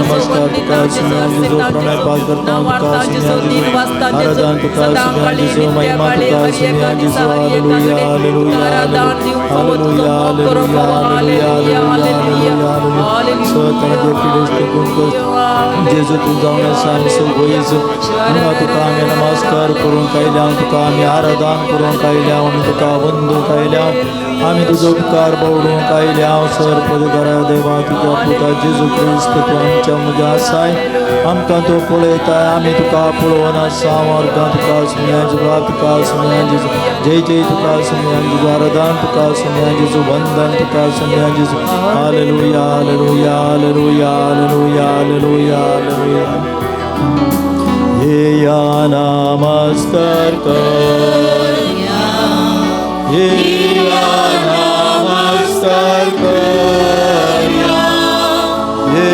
नमस्कार तुका सुमिया जिजो प्रणय पास करता हूँ तुका सुमिया जिजो आराधन तुका सुमिया जिजो महिमा तुका सुमिया जिजो hallelujah hallelujah hallelujah hallelujah hallelujah स्वतः के पीडे गुण को जेजू तू जाऊन सांग सो होईज तुका तुका आम्ही नमस्कार करून कायल्या तुका आम्ही आराधन करून कायल्या आम्ही तुका वंदू कायल्या आम्ही तुझो उपकार बावडून कायल्या सर पदकारा देवा तुझ्या पुता जेजू ख्रिस्त तू आमच्या मजा आसाय आमकां तो पळयताय आमी तुका पळोवन आसा मार्गां तुका सुमिया जिजो तुका सुमिया जिजो जय जय तुका सुमिया जिजो आराधन तुका सुमिया जिजो वंदन तुका सुमिया जिजो hallelujah hallelujah hallelujah hallelujah hallelujah hallelujah हे या नमस्कार कर हे या नमस्कार कर हे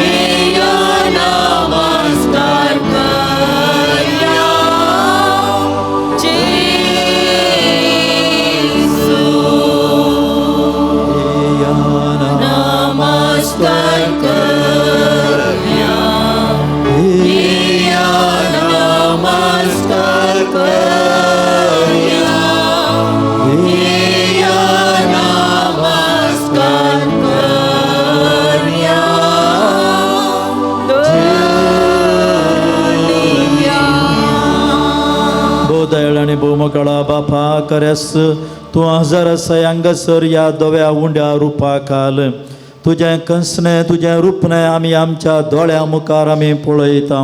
दयाळाने बोमकळा बापा करस तू हजार सयांगसर या दव्या उंड्या रूपा खाल तुझें कंसने तुझें रूपने आमी आमच्या दोळ्या मुखार आमी पळयता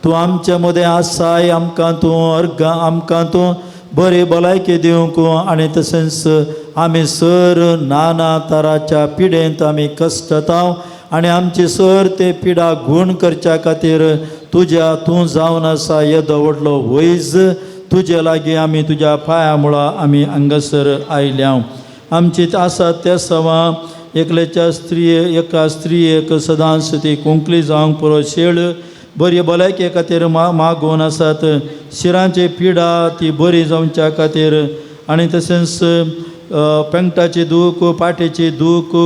तू आमचे मदें आसाय आमकां तूं अर्घ आमकां तूं बरी भलायकी दिवंक आनी तशेंच आमी सर नाना तराच्या पिडेंत आमी कश्टता आनी आमची सर ते पिडा गूण करच्या खातीर तुज्या तूं जावन आसा येदो व्हडलो वैज तुजे लागीं आमी तुज्या पांया मुळा आमी हांगासर आयल्या आमची आसा त्या सवा एकल्याच्या एका स्त्रियेक सदांच ती कोंकली जावंक पुरो शेळ बरी भलायके खातीर मागोवन आसात शिरांची पिडा ती बरी जावच्या खातीर आनी तशेंच पेंगटाची दूख पाटेची दूख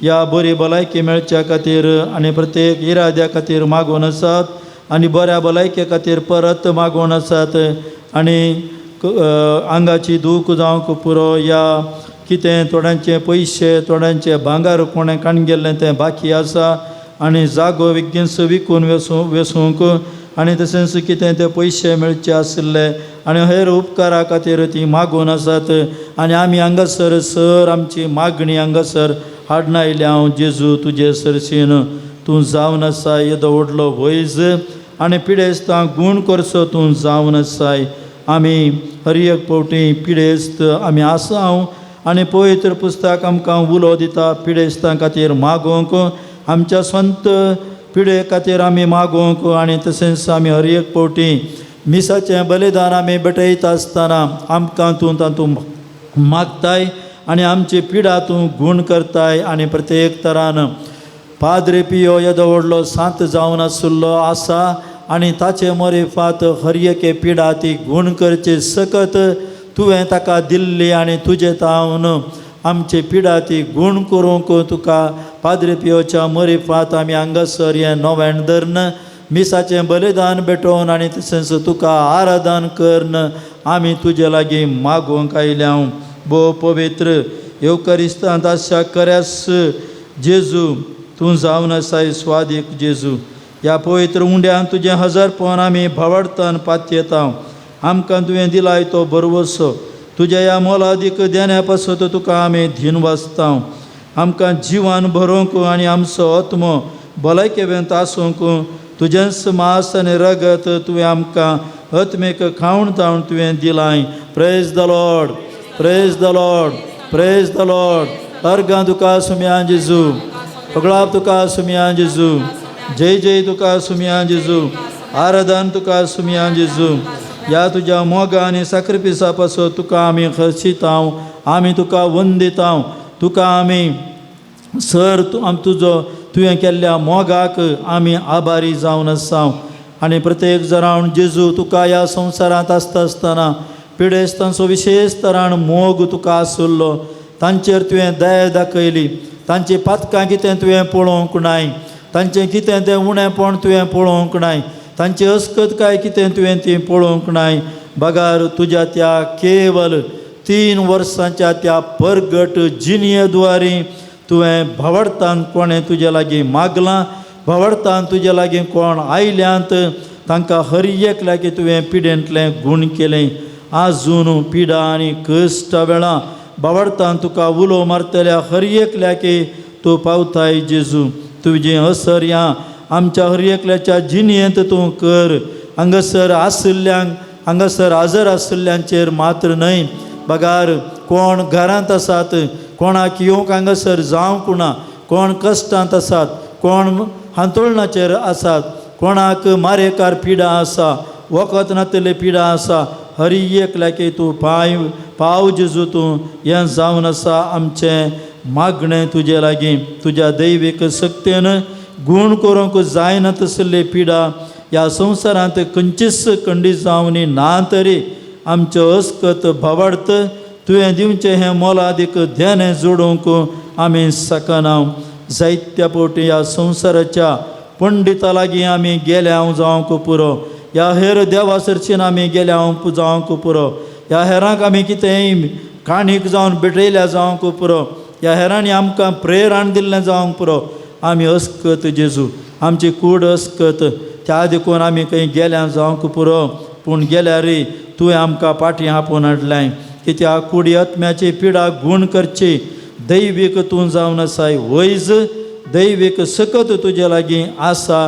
या बरी भलायकी मेळच्या खातीर आनी प्रत्येक इराद्या खातीर मागोवन आसात आनी बऱ्या भलायके खातीर परत मागोवन आसात आनी आंगाची दूख जावंक पुरो या कितें थोड्यांचे पयशे थोड्यांचे भांगार कोणें काण गेल्लें तें बाकी आसा आनी जागो विकून विकून वेसूंक आनी तशेंच कितें ते पयशे मेळचे आसले आनी हेर उपकारा खातीर ती मागून आसात आनी आमी हांगासर सर आमची मागणी हांगासर हाडून आयल्या जेजू तुजे सरशीन तूं जावन आसा येदो व्हडलो वैज आनी पिडेस्त गूण करचो तूं जावन आसाय आमी हर एक फावटी पिडेस्त आमी आसा आनी पवित्र पुस्तक आमकां उलो दिता पिडेस्तां खातीर मागोवंक आमच्या स्वंत पिडे खातीर आमी मागोवंक आनी तशेंच आमी हर एक फावटी मिसाचें बलिदान आमी भेटयता आसतना आमकां तूं तातूंत मागताय आनी आमची पिडा तूं गूण करताय आनी प्रत्येक तरान पाद्रे पियो येदो व्हडलो सांत जावन आसुल्लो आसा आनी ताचे मोरेफात हर एके पिडा ती गूण करचे सकत तुवें ताका दिल्ली आनी तुजे तावन आमची पिडा ती गूण करूंक तुका पाद्रे पियोच्या मोरेफात आमी हांगासर हें नोवें धरन मिसाचें बलिदान भेटोवन आनी तशेंच तुका आराधन करन आमी तुजे लागीं मागोवंक आयल्या भोव पवित्र येवकरिस्तांत आशा खऱ्यास जेजू तूं जावन आसाय स्वादीक जेजू ह्या पवित्र उंड्यान तुजें हजरपण आमी भावार्थान पातयेता आमकां तुवें दिलाय तो बरवसो तुज्या ह्या मोलादीक देण्या पासत तुका आमी धीन वाचता आमकां जिवान भरोवंक आनी आमचो आत्मो भलायकेवेंत आसूंक तुजेंच मास आनी रगत तुवें आमकां आत्मेक खावण तावन तुवें दिलाय praise the Lord praise the Lord praise the Lord अर्गां तुका सुमिया जेजू पगळाप तुका सुमिया जेजू जय जय तुका सुमिया जेजू आराधन तुका सुमिया जेजू या तुज्या मोगा आनी साक्रिफिसा पासत तुका आमी खर्चिता आमी तुका वंदिता तुका आमी सर तुजो तुवें केल्ल्या मोगाक आमी आभारी जावन आसा आनी प्रत्येक जरावन जेजू तुका ह्या संवसारांत आसता आसतना पिडेस्तांचो विशेश तरान मोग तुका आसुल्लो तांचेर तुवें दया दाखयली तांची पातकां कितें तुवें पळोवंक नाय तांचें कितें तें उणेंपण तुवें पळोवंक नाय, तांची अस्कत काय कितें तुवें ती पळोवंक नाय. बगार तुज्या त्या केवल 3 वर्सांच्या त्या परगट जिनियेद्वारी तुवें भावडतान कोणें तुजे लागीं मागलां, भावडतान तुजे लागीं कोण आयल्यांत तांकां हर एक लागीं तुवें पिडेंतलें गूण केलें. आजून पिडा आनी कश्टा वेळा भावडतान तुका उलो मारतल्या हर एक लागीं तूं पावताय. जेजू तुजें असर ह्या आमच्या हर एकल्याच्या जिणयेंत तूं कर. हांगासर आशिल्ल्यांक, हांगासर हजर आशिल्ल्यांचेर मात्र न्हय. बगार कोण घरांत आसात, कोणाक येवंक हांगासर जावंक ना, कोण कश्टांत आसात, कोण हांतोळणाचेर आसात, कोणाक मारेकार पिडा आसा, वखद नातले पिडा आसा, हर एक लागीं तूं पाव जेजू तूं हें जावन आसा. आमचें मागणें तुजे लागीं तुज्या दैवीक सक्तेन गूण करूंक जायना तसले पिडा ह्या संवसारांत खंयचीच खंडी जावनी ना तरी आमचो अस्कत भावार्थ तुवें दिवचें हें मोलादीक ध्यान जोडूंक आमी सकना. जायत्या फावटी ह्या संवसाराच्या पंडिता लागीं आमी गेल्या जावंक पुरो, ह्या हेर देवासरचीन आमी गेल्या जावंक पुरो, ह्या हेरांक आमी कितेंय काणीक जावन भेटयल्या जावंक पुरो, ह्या हेरांनी आमकां प्रेरण दिल्लें जावंक पुरो. आमी अस्कत जेजू, आमची कूड अस्कत, त्या देखून आमी खंय गेल्या जावंक पुरो. पूण गेल्यार तुवें आमकां फाटीं आपोवन हाडलें. कित्याक कुडी आत्म्याची पिडा गूण करची दैवीक तूं जावन आसाय. वयज दैवीक सकत तुजे लागीं आसा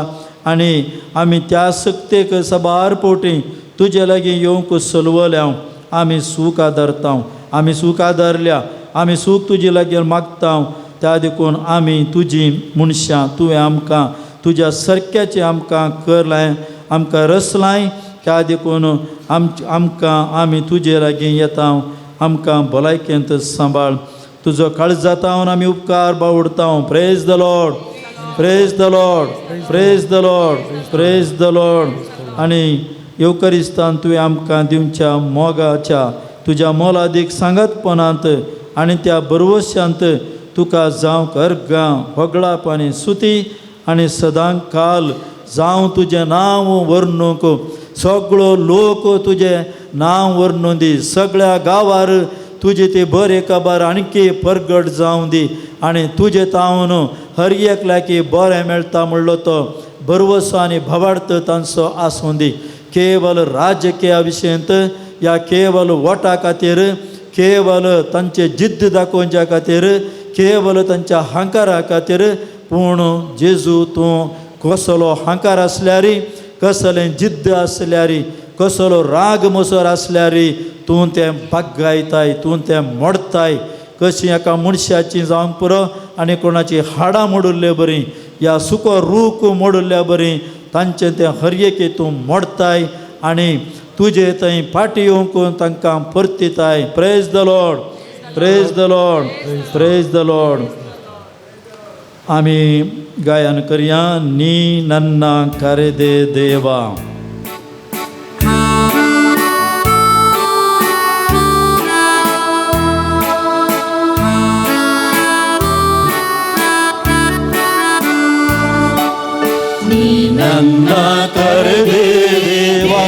आनी आमी त्या सक्तेक सबार पोटी तुजे लागीं येवंक सलवल्या. आमी सूख आदारता, आमी सूख आदारल्या, आमी सूख तुजे लागीं मागता. त्या देखून आमी तुजी मनशां, तुवें आमकां तुज्या सारक्याचें आमकां करलां, आमकां रचलां. त्या देखून आमकां आमी तुजे लागीं येता. आमकां भलायकेंत सांबाळ. तुजो काळजांत हांव आमी उपकार बावडता. Praise the Lord, praise the Lord, praise the Lord, praise the Lord. आनी येवकरिस्तान तुवें आमकां दिवच्या मोगाच्या तुज्या मोलादीक सांगतपणांत आनी त्या बरवश्यांत तुका जावंक अर्गां होगळाप आनी सुती आनी सदां काल जावं तुजें नांव वर्णूंक सगळो लोक तुजें नांव वर्णून दी. सगळ्या गांवार तुजे ते बरे काबार आणकी परगट जावं दी आनी तुजे तावन हर एक लागीं बरें मेळटा म्हणलो तो बरवसो आनी भावार्थ तांचो आसूं दी. केवल राजकीया विशयंत ह्या केवल वोटा खातीर, केवल तांचे जिद्द दाखोवच्या खातीर, केवल तांच्या हांकारा खातीर, पूण जेजू तूं कसलो हांकार आसल्यार, कसलें जिद्द आसल्यार, कसलो राग मोसोर आसल्यार तूं तें बागायताय, तूं तें मोडताय. कशी एका मनशाची जावंक पुरो आनी कोणाची हाडां मोडुल्ले बरी, या सुको रूख मोडुल्ल्या बरी तांचें तें हर एके तूं मोडताय आनी तुजे थंय फाटी येवंक तांकां परतिताय. Praise the Lord, praise the Lord, praise the Lord. आमी गायन करया. नी नन्ना करेदे देवा. नन्ना कर दे देवा,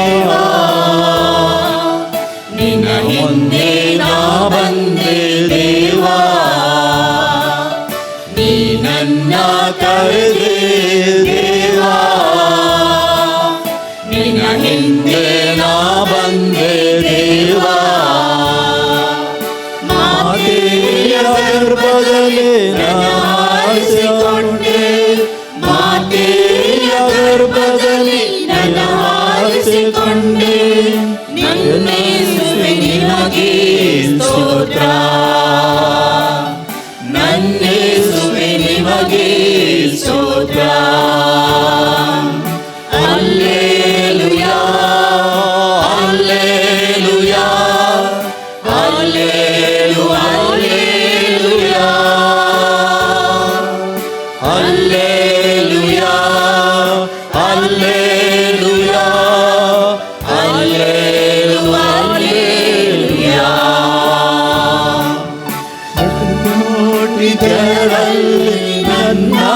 निन हिंदे ना बंदे देवा, नी नन्ना कर दे देवा, निन हिंदे ना बंदे देवा. माते अगर बदले नासिकोंडे, माते अगर बदली नासिकोंडे, नन्ने सुविनि मगे स्तोत्र, नन्ने सुविनि मगे स्तोत्र. Hallelujah, hallelujah, hallelujah, hallelujah, hallelujah, hallelujah, hallelujah. मोठी केळल्ली नन्ना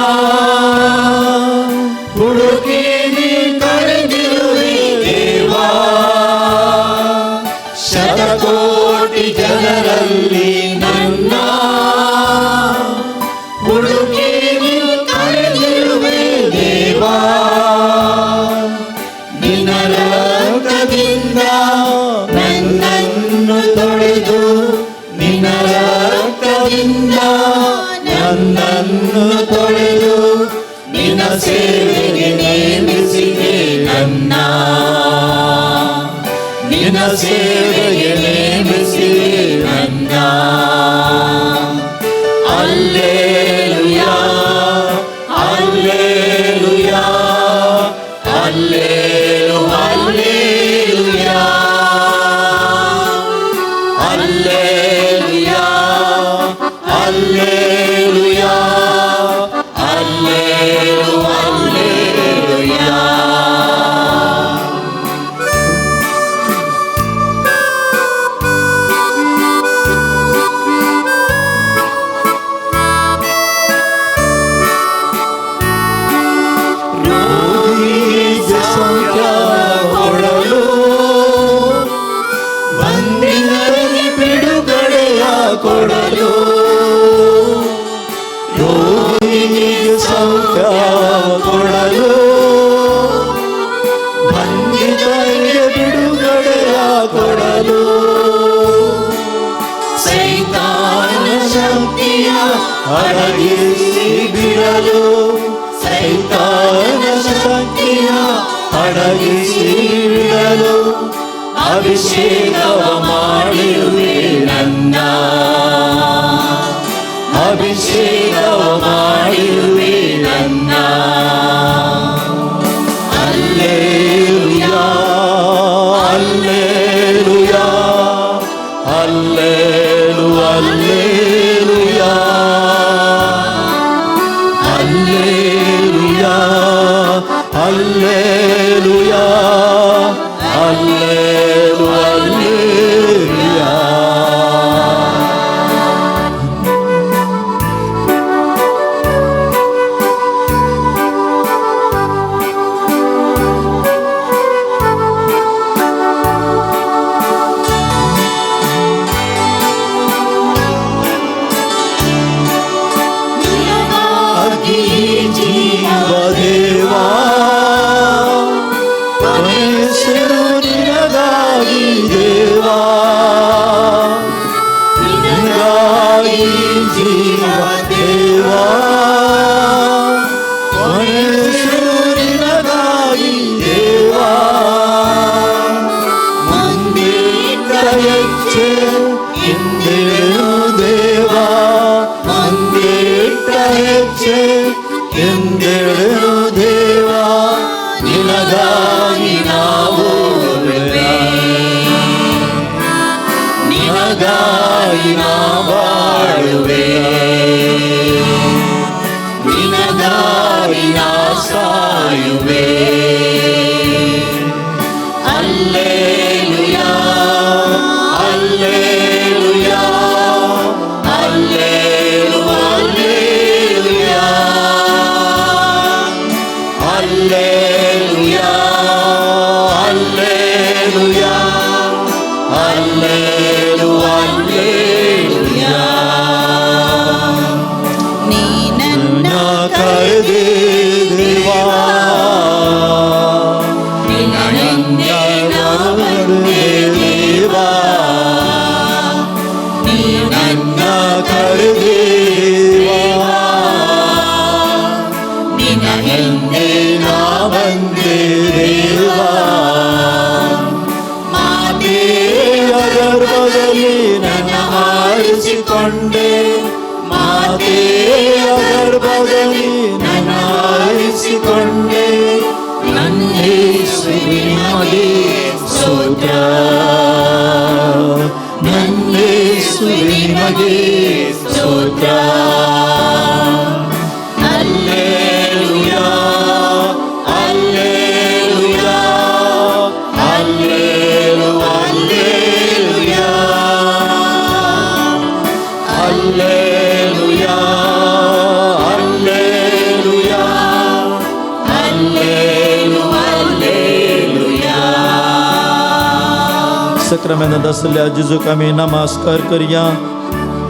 ಸೇವೆಗೆ ನೇಮಿಸಿರಿ ನನ್ನ. Hallelujah hallelujah hallelujah hallelujah hallelujah hallelujah hallelujah hallelujah. ಕೊಡಲು ರೋಗಿಗೆ ಸೌಖ್ಯ ಕೊಡಲು ಬಂಧಿತರಿಗೆ ಬಿಡುಗಡೆಯ ಕೊಡಲು ಸೈತಾನ ಶಕ್ತಿಯ ಅಡಗಿಸಿ ಬಿಡಲು ಸೈತಾನ ಶಕ್ತಿಯ ಅಡಗಿಸಿ ಬಿಡಲು ಅಭಿಷೇಕವ ಮಾಡಿರುವೆ ನನ್ನ. ಅಭಿಷೇಕವ ಮಾಡಿರುವೆ ನನ್ನ. Hallelujah hallelujah hallelujah hallelujah hallelujah hallelujah hallelujah hallelujah. ಜೀವದೇವಾ ಹೆಸರು ನಿನಗಾಗಿ ದೇವಾ ನಿನಗಾಗಿ ಜೀವದೇವಾ ಹೆಸರು ನಿನಗಾಗಿ ದೇವಾ ಮುಂದಿಟ್ಟ ಹೆಜ್ಜೆ ಹಿಂದೇನು ದೇವಾ ಮುಂದಿಟ್ಟ ಹೆಜ್ಜೆ ಎಂದೆಳೆನು ದೇವಾ ನಿನಗಾಗಿ ನಾವು ನಿನಗಾಗಿ ನಾ ಬಾಳುವೆ ನಿನಗಾಗಿ ನಾ ಸಾಯುವೆ. Hallelujah hallelujah hallelujah hallelujah hallelujah hallelujah hallelujah hallelujah. ನೀ ನನ್ನ ಕರೆದೆ ದೇವಾ ದೇವಾ ನೀ ನನ್ನ ಕರೆದೆ ದೇವಾ ನಿನ್ನ ಹಿಂದೆ ನಾ ಬಂದೆ ದೇವಾ ಮಾತೆಯ ಗರ್ಭದಲ್ಲಿ ನನ್ನ ಆರಿಸಿಕೊಂಡೆ ಮಾತೆಯ ಗರ್ಭದಲ್ಲಿ ನನ್ನ ಆರಿಸಿಕೊಂಡೆ ನನ್ನ ಯೇಸುವಿನಗೆ ಸ್ತೋತ್ರ ನನ್ನ ಯೇಸುವಿನಗೆ ಸ್ತೋತ್ರ. Hallelujah hallelujah hallelujah hallelujah hallelujah hallelujah hallelujah hallelujah. सक्रमेंत असलेल्या जेजूक आमी नमस्कार करया.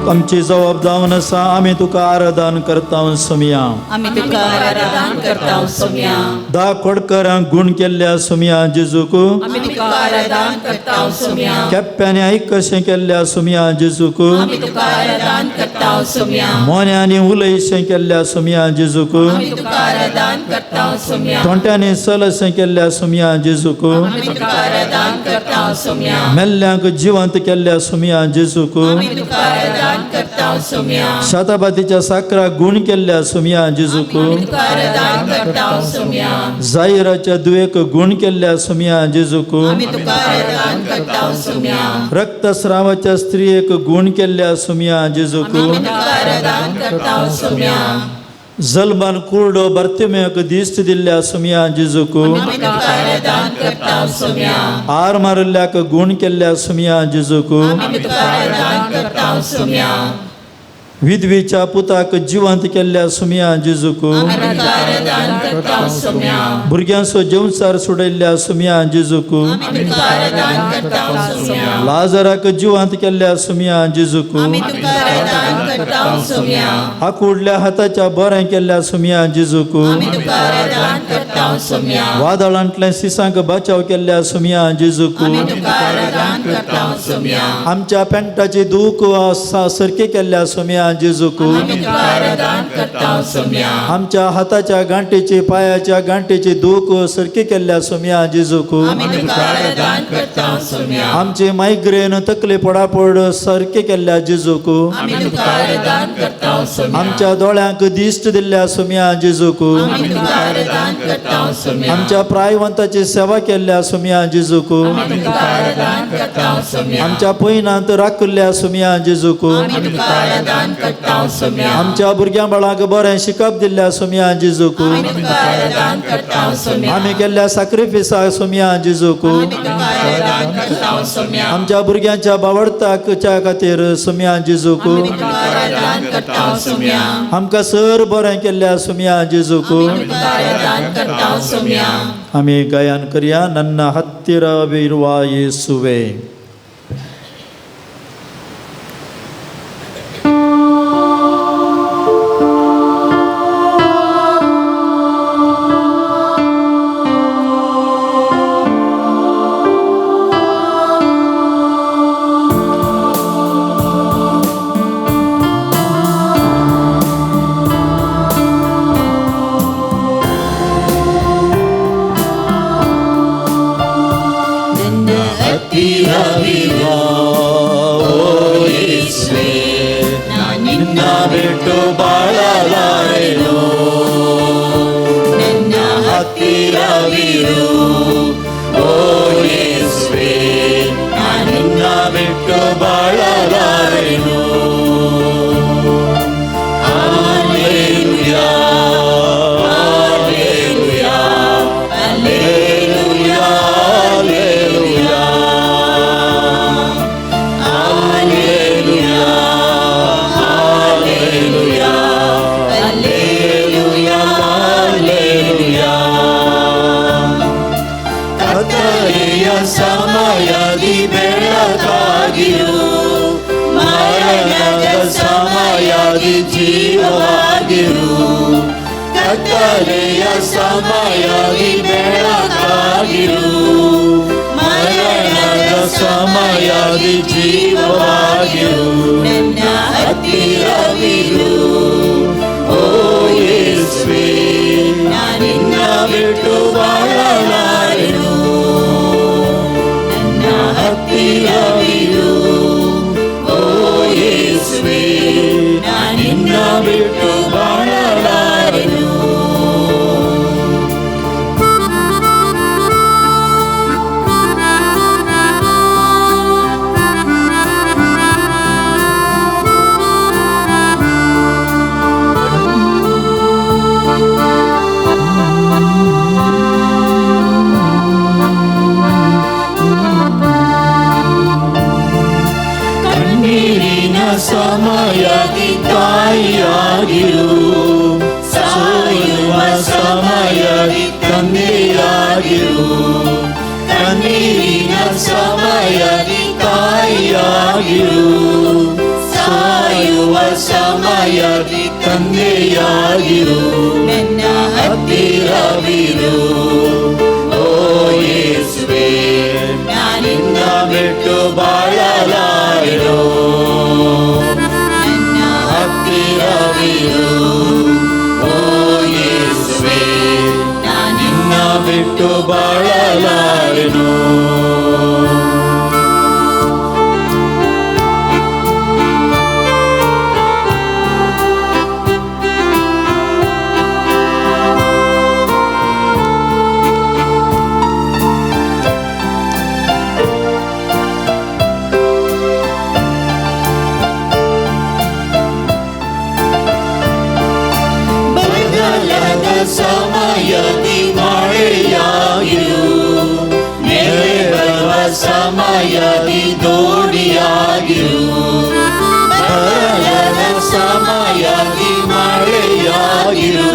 आमची जबाब जावन आसा आमी तुका आराधन करता सुमिया आमी तुका आराधन करता सुमिया दा खोडकरांक गुण केल्ल्या सुमिया जेजूक आमी तुका आराधन करता सुमिया केप्प्याने ऐक कशें केल्ल्या सुमिया जेजूक आमी तुका आराधन करता सुमिया मोन्यांनी उलयशें केल्ल्या सुमिया जेजूक आमी तुका आराधन करता सुमिया तोंट्यांनी सलशें केल्ल्या सुमिया जेजूक आमी तुका आराधन करता सुमिया मेल्ल्यांक जिवंत केल्ल्या सुमिया जेजूक आमी तुका आराधन करता सुमिया शताबातीच्या साकराक गुण केल्ल्या सुमिया जेजूक आमी तुका आराधन करता सुमिया जायराच्या दुयेक गुण केल्ल्या सुमिया जेजूक आमी तुका आराधन करता सुमिया रक्तस्रावाच्या स्त्रियेक गुण केल्ल्या सुमिया जेजूक आमी तुका आराधन करता सुमिया जल्मान कुर्डो बर्तिमेक दिश्ट दिल्ल्या सुमिया जेजूक आमी तुका आराधन करता सुमिया आर मारिल्ल्याक गुण केल्ल्या सुमिया जेजूक आमी तुका आराधन करता सुमिया विधवेच्या पुताक जिवंत केल्ल्या सुमिया जेजूक आमी तुका आराधन करता सुमिया भुरग्यांचो जेवचार सोडयल्ल्या सुमिया जेजूक आमी तुका आराधन करता सुमिया लाजराक जिवंत केल्ल्या सुमिया जेजूक आमी तुका आराधन करता सुमिया आकुडल्या हाताच्या बरें केल्ल्या सुमिया जेजूक आमी तुका आराधन करता सुमिया वादळांतल्या सिसांक बचाव केल्ल्या सुमिया जेजूक आमी तुका आराधन करता सुमिया आमच्या पेंटाची दूख सारकी केल्ल्या सुमिया जेजूक आमी तुका आराधन करता सुमिया आमच्या हाताच्या गांठीची पायाच्या गांठीची दूख सारकी केल्ल्या सुमिया जेजूक आमी तुका आराधन करता सुमिया आमची मायग्रेन तकली पडापड सारकी केल्ल्या जेजूक आमी तुका आराधन करता सुमिया आमच्या दोळ्यांक दिश्ट दिल्ल्या सुमिया जेजूक आमी तुका आराधन करता सुमिया आमच्या प्रायवंताची सेवा केल्ल्या सुमिया जेजूक आमी तुका आराधन करता सुमिया आमच्या पैनांत राखल्या सुमिया जेजूक आमी तुका आराधन करता सुमिया आमच्या भुरग्यां बाळांक बरें शिकप दिल्ल्या सुमिया जेजूक आमी तुका आराधन करता सुमिया आमी केल्ल्या सॅक्रिफिसाक सुमिया जेजूक आमी तुका आराधन करता सुमिया आमच्या भुरग्यांच्या बावडताच्या खातीर सुमिया जेजूक आमी तुका आराधन करता सुमिया आमकां सर बरें केल्ल्या सुमिया जेजूक आमी तुका आराधन करता सुमिया आमी गायन करया नन्न हत्तिरविರುವ ಯೇಸುವೆ ನಿನ್ನ ಬಿಟ್ಟು ಬಾಳಲಾರೆನು ನನ್ನ ಹತ್ತಿರವಿರು ಓ ಯೇಸುವೆ ನಿನ್ನ ಬಿಟ್ಟು ಬಾಳಲಾರೆನು ಹಲ್ಲೆಲೂಯಾ ಹಲ್ಲೆಲೂಯಾ ಹಲ್ಲೆಲೂಯಾ ಸಮಯದಿ ಬೆಳಕಾಗಿರು ಮರಣದ ಸಮಯದಿ ಜೀವವಾಗಿರು ಕತ್ತಲೆಯ ಸಮಯದಿ ಬೆಳಕಾಗಿರು ಮರಣದ ಸಮಯದಿ ಜೀವವಾಗಿರು ನನ್ನ ಹತ್ತಿರವಿರು ಓ ಯೇಸುವೆ ನಿನ್ನ ಬಿಟ್ಟು ಬಾಳಲಾರೆನು ಹತ್ತಿರವಿರು ಓ ಯೇಸುವೆ ನಿನ್ನ ಬಿಟ್ಟು ಬಾಳಲಾರೆನು ಸಮಯದಿ ತಾಯಿಯಾಗಿರು ಸಾಯುವ ಸಮಯದಿ ತಂದೆಯಾಗಿರು ಕಣ್ಣೀರಿನ ಸಮಯದಿ ತಾಯಿಯಾಗಿರು ಕಾಯುವ ಸಮಯದಿ ತಂದೆಯಾಗಿರು, ನನ್ನ ಹತ್ತಿರವಿರು. ಓ ಯೇಸುವೆ, ನಾನಿನ್ನ ಬಿಟ್ಟು ಬಾಳಲಾರೆನೋ. ನನ್ನ ಹತ್ತಿರವಿರು. ಓ ಯೇಸುವೆ, ನಾನಿನ್ನ ಬಿಟ್ಟು ಬಾಳಲಾರೆನೋ. ಸಮಯದಿ ಮಳೆಯಾಗಿರು, ಮೇಲೆ ಬರುವ ಸಮಯದಿ ದೋಣಿಯಾಗಿರು. ಬರಲದ ಸಮಯದಿ ಮಳೆಯಾಗಿರು,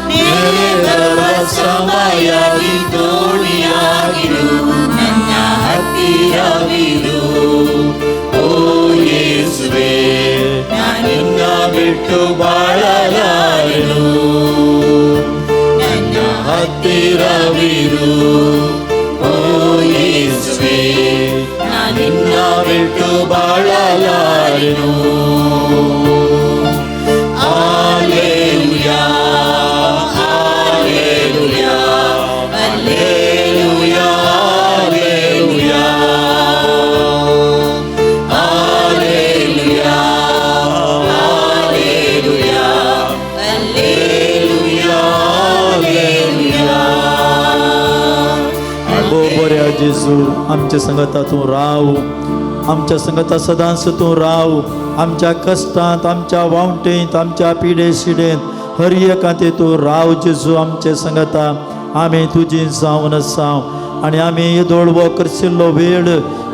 ಮೇಲೆ ಬರುವ ಸಮಯದಿ ದೋಣಿಯಾಗಿರು. ನನ್ನ ಹತ್ತಿರವಿರು. ಓ ಯೇಸುವೆ, ನಾನಿನ್ನ ಬಿಟ್ಟು ಬಾಳಲಾರೆನು. ಹತ್ತಿರವಿರು. ಓ ಯೇಸುವೆ, ನಾನಿನ್ನ ಬಿಟ್ಟು ಬಾಳಲಾರೆನು. Hallelujah, hallelujah, hallelujah, hallelujah, hallelujah, hallelujah, hallelujah, hallelujah. हो बऱ्या जेजू, आमच्या संगता तूं राव, आमच्या संगता सदांच तूं राव. आमच्या कश्टांत, आमच्या वावटेंत, आमच्या पिडे शिडेंत हर एकांते तूं राव जेजू. आमचे संगता आमी तुजी जावन आसाव आनी आमी येदोळवो करशिल्लो वेळ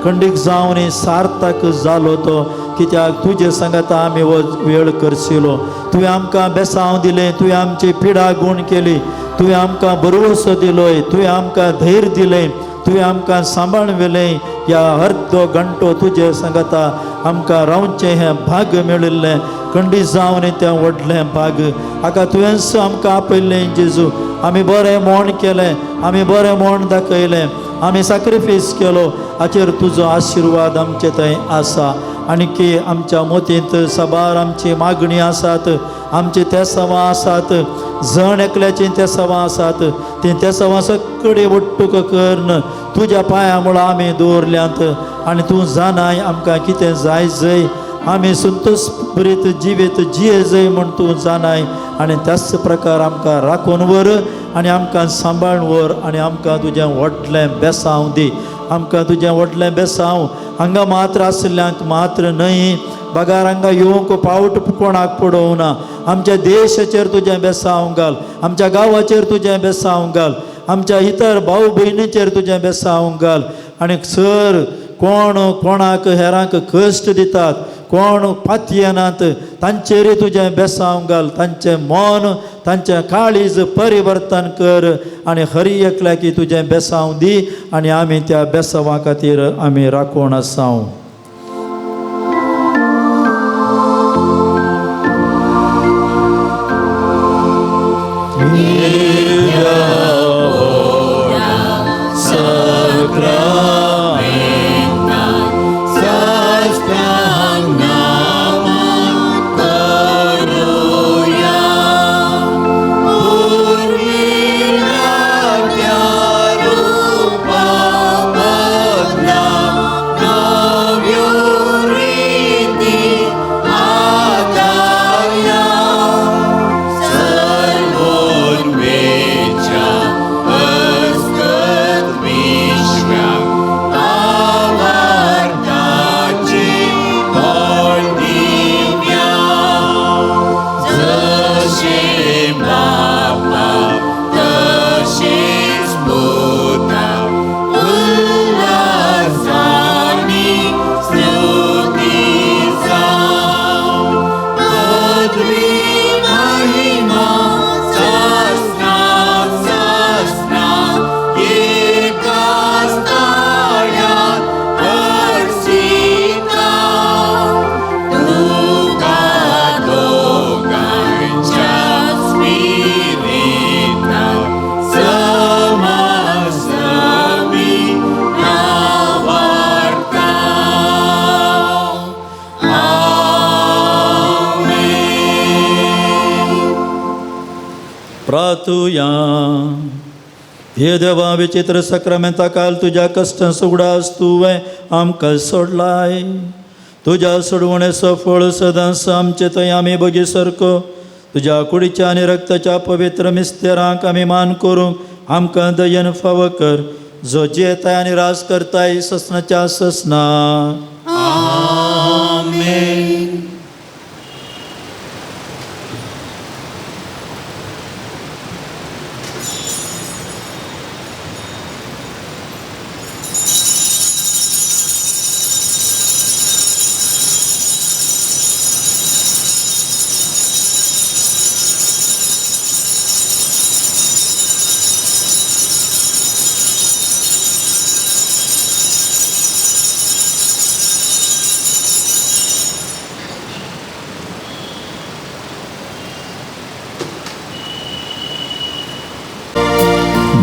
खंडीक जावन सार्थक जालो तो, कित्याक तुजे संगता आमी हो वेळ करशिल्लो. तुवें आमकां बेसांव दिलें, तुवें आमची पिडा गूण केली, तुवें आमकां भरवोसो दिलोय, तुवें आमकां धैर्य दिलें, तुवें आमकां सांबाळून व्हेलें. ह्या अर्दो घंटो तुजे संगता आमकां रावचें हें भाग्य मेळिल्लें, खंडी जावन तें व्हडलें भाग्य. हाका तुवेंच आमकां आपयल्लें जेजू. आमी बरें मोण केलें, आमी बरें मोण दाखयलें, आमी सॅक्रिफायस केलो, हाचेर तुजो आशिर्वाद आमचे थंय आसा. आनीक आमच्या मोतींत सबार आमची मागणी आसात, आमचे ते सवां आसात, जण एकल्याची ते सवां आसात. ते सवां सगळे वट्टूक करन तुज्या पांया मुळा आमी दवरल्यांत. आनी तूं जाणाय आमकां कितें जाय जंय आमी संतोश भरीत जिवीत जिये जंय म्हण तूं जाणाय. आनी त्याच प्रकार आमकां राखून व्हर आनी आमकां सांबाळून व्हर आनी आमकां तुजें व्हडलें बेसांव दी. आमकां तुजें व्हडलें बेसांव हांगा मात्र आसल्ल्यांक मात्र न्हय, बागार हांगा येवंक पावट कोणाक पडोवं ना. आमच्या देशाचेर तुजें बेसांव घाल, आमच्या गांवाचेर तुजें बेसांव घाल, आमच्या इतर भाव भयणीचेर तुजें बेसांव घाल. आनी सर कोण कोणाक हेरांक कश्ट दितात, कोण पातयेनात, तांचेरय तुजें बेसांव घाल. तांचें मन, तांचें काळीज परिवर्तन कर आनी हर एकल्याक तुजें बेसांव दी आनी आमी त्या बेसांवा खातीर आमी राखून आसाव. One way. तुया हे देवा विचित्र सक्रामेंता काल तुझ्या कष्ट सुगडास तुवें आमकां सोडलाय. तुझ्या सोडवणेचो फळ सदांच आमचे थंय आमी बगी सारको तुझ्या कुडीच्या आनी रक्ताच्या पवित्र मिस्तेरांक आमी मान करूंक आमकां दयेन फावो कर. जो जेताय आनी रास करताय ससनाच्या ससना. आमेन.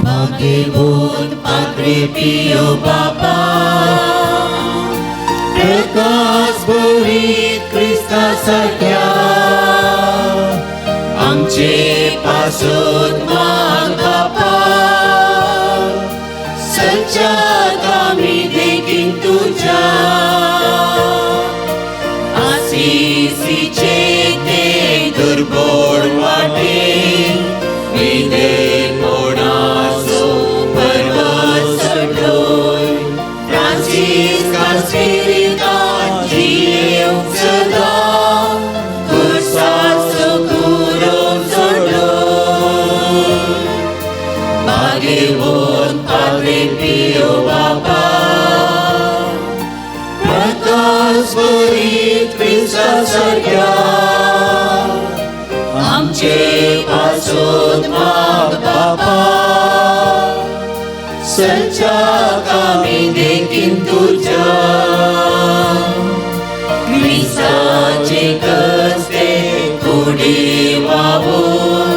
भाग्यवान पाद्री पियो बाबा, प्रकाश भरीत ख्रिस्ता सारख्या आमचे पासून माग बापा. सच्चाक आमी देखीन तुझ्या आशिसीचे ते दुर्बोड वाटे विदे कोणाचो पर्वत चढोय. फ्रांसिस्कास स्पिरिताची येवंक सदा खुर्साचो कुरो चढोय. भाग्यवान पाद्री पियो बाबा, प्रकाश भरीत ख्रिस्ता सारख्या आमचे पासून माग बापा. सच्चाक आमी देखीन तुझ्या ख्रिस्ताचे कस्ते कुडी वावून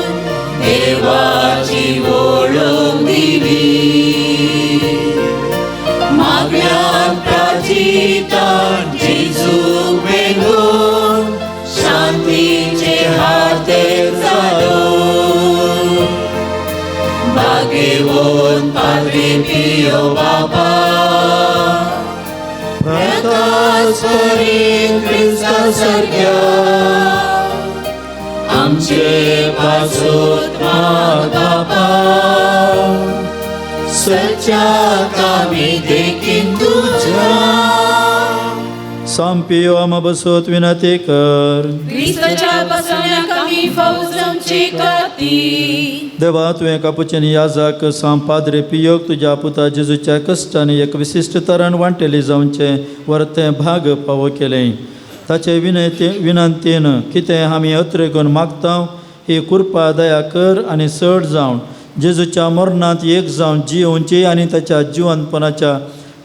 देवाची वळख दिली. मागण्यांक प्राचितान जेजूक मेळून शांतीचे हाते जालो. भाग्यवान पाद्री पियो बाबा, प्रकाश भरीत ख्रिस्ता सारख्या आमचे पासून माग बापा. सच्चाक आमी देखीन तुझ्या सांपियो आम बसोत विनती कर. ख्रिस्ताच्या बसण्याक आमी फौज आमची करती. देवा तुवें कापुचेन याजक सांपाद्रे पियोक तुज्या पुता जेजूच्या कश्टांनी एक विशिश्ट तरान वांटेली जावचें वर्तें भाग फावो केलें. ताचे विनंतीन कितें आमी अत्रेगून मागता ही कृपा दया कर आनी चड जावन जेजूच्या मरणांत एक जावन जियोवची आनी ताच्या जिवंतपणाच्या